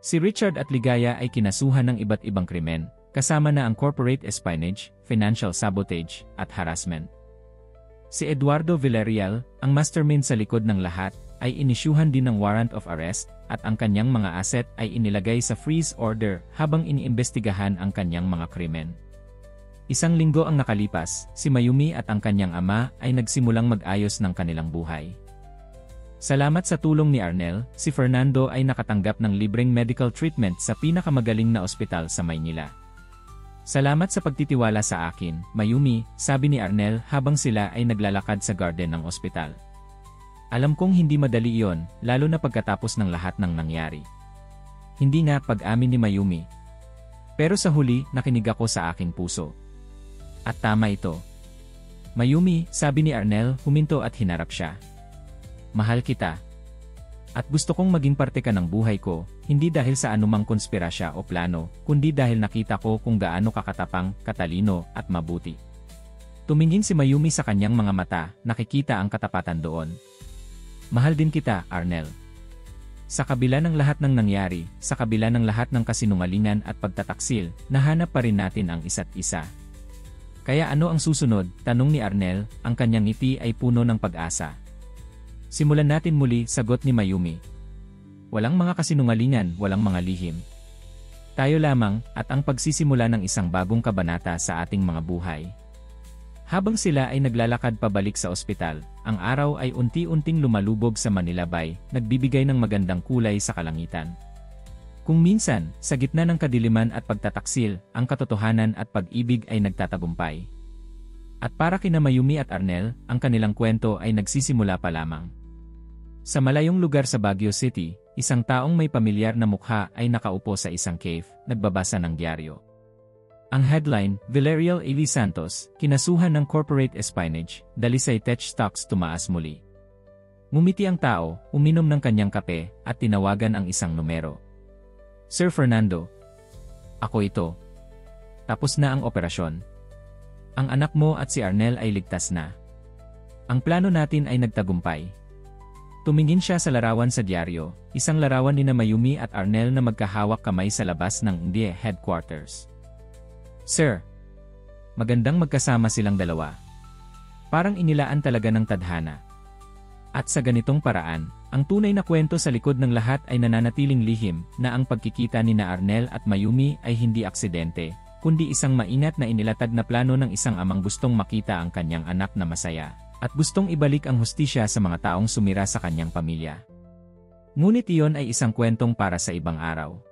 Si Richard at Ligaya ay kinasuhan ng iba't ibang krimen, kasama na ang corporate espionage, financial sabotage, at harassment. Si Eduardo Villarreal, ang mastermind sa likod ng lahat, ay inisyuhan din ng warrant of arrest, at ang kanyang mga asset ay inilagay sa freeze order habang iniimbestigahan ang kanyang mga krimen. Isang linggo ang nakalipas, si Mayumi at ang kanyang ama ay nagsimulang mag-ayos ng kanilang buhay. Salamat sa tulong ni Arnel, si Fernando ay nakatanggap ng libreng medical treatment sa pinakamagaling na ospital sa Maynila. Salamat sa pagtitiwala sa akin, Mayumi, sabi ni Arnel habang sila ay naglalakad sa garden ng ospital. Alam kong hindi madali iyon, lalo na pagkatapos ng lahat ng nangyari. Hindi nga pag-amin ni Mayumi. Pero sa huli, nakinig ako sa aking puso. At tama ito. Mayumi, sabi ni Arnel, huminto at hinarap siya. Mahal kita. At gusto kong maging parte ka ng buhay ko, hindi dahil sa anumang konspirasya o plano, kundi dahil nakita ko kung gaano kakatapang, katalino, at mabuti. Tumingin si Mayumi sa kanyang mga mata, nakikita ang katapatan doon. Mahal din kita, Arnel. Sa kabila ng lahat ng nangyari, sa kabila ng lahat ng kasinungalingan at pagtataksil, nahanap pa rin natin ang isa't isa. Kaya ano ang susunod? Tanong ni Arnel, ang kanyang ngiti ay puno ng pag-asa. Simulan natin muli, sagot ni Mayumi. Walang mga kasinungalingan, walang mga lihim. Tayo lamang, at ang pagsisimula ng isang bagong kabanata sa ating mga buhay. Habang sila ay naglalakad pabalik sa ospital, ang araw ay unti-unting lumalubog sa Manila Bay, nagbibigay ng magandang kulay sa kalangitan. Kung minsan, sa gitna ng kadiliman at pagtataksil, ang katotohanan at pag-ibig ay nagtatagumpay. At para kina Mayumi at Arnel, ang kanilang kwento ay nagsisimula pa lamang. Sa malayong lugar sa Baguio City, isang taong may pamilyar na mukha ay nakaupo sa isang cave, nagbabasa ng diaryo. Ang headline, Villarreal A.V. Santos, kinasuhan ng corporate espionage, Dalisay Tech Stocks tumaas muli. Ngumiti ang tao, uminom ng kanyang kape, at tinawagan ang isang numero. Sir Fernando. Ako ito. Tapos na ang operasyon. Ang anak mo at si Arnel ay ligtas na. Ang plano natin ay nagtagumpay. Tumingin siya sa larawan sa diaryo, isang larawan ni Mayumi at Arnel na magkahawak kamay sa labas ng NDE headquarters. Sir, magandang magkasama silang dalawa. Parang inilaan talaga ng tadhana. At sa ganitong paraan, ang tunay na kwento sa likod ng lahat ay nananatiling lihim na ang pagkikita ni Arnel at Mayumi ay hindi aksidente, kundi isang maingat na inilatag na plano ng isang amang gustong makita ang kanyang anak na masaya, at gustong ibalik ang hustisya sa mga taong sumira sa kanyang pamilya. Ngunit iyon ay isang kwentong para sa ibang araw.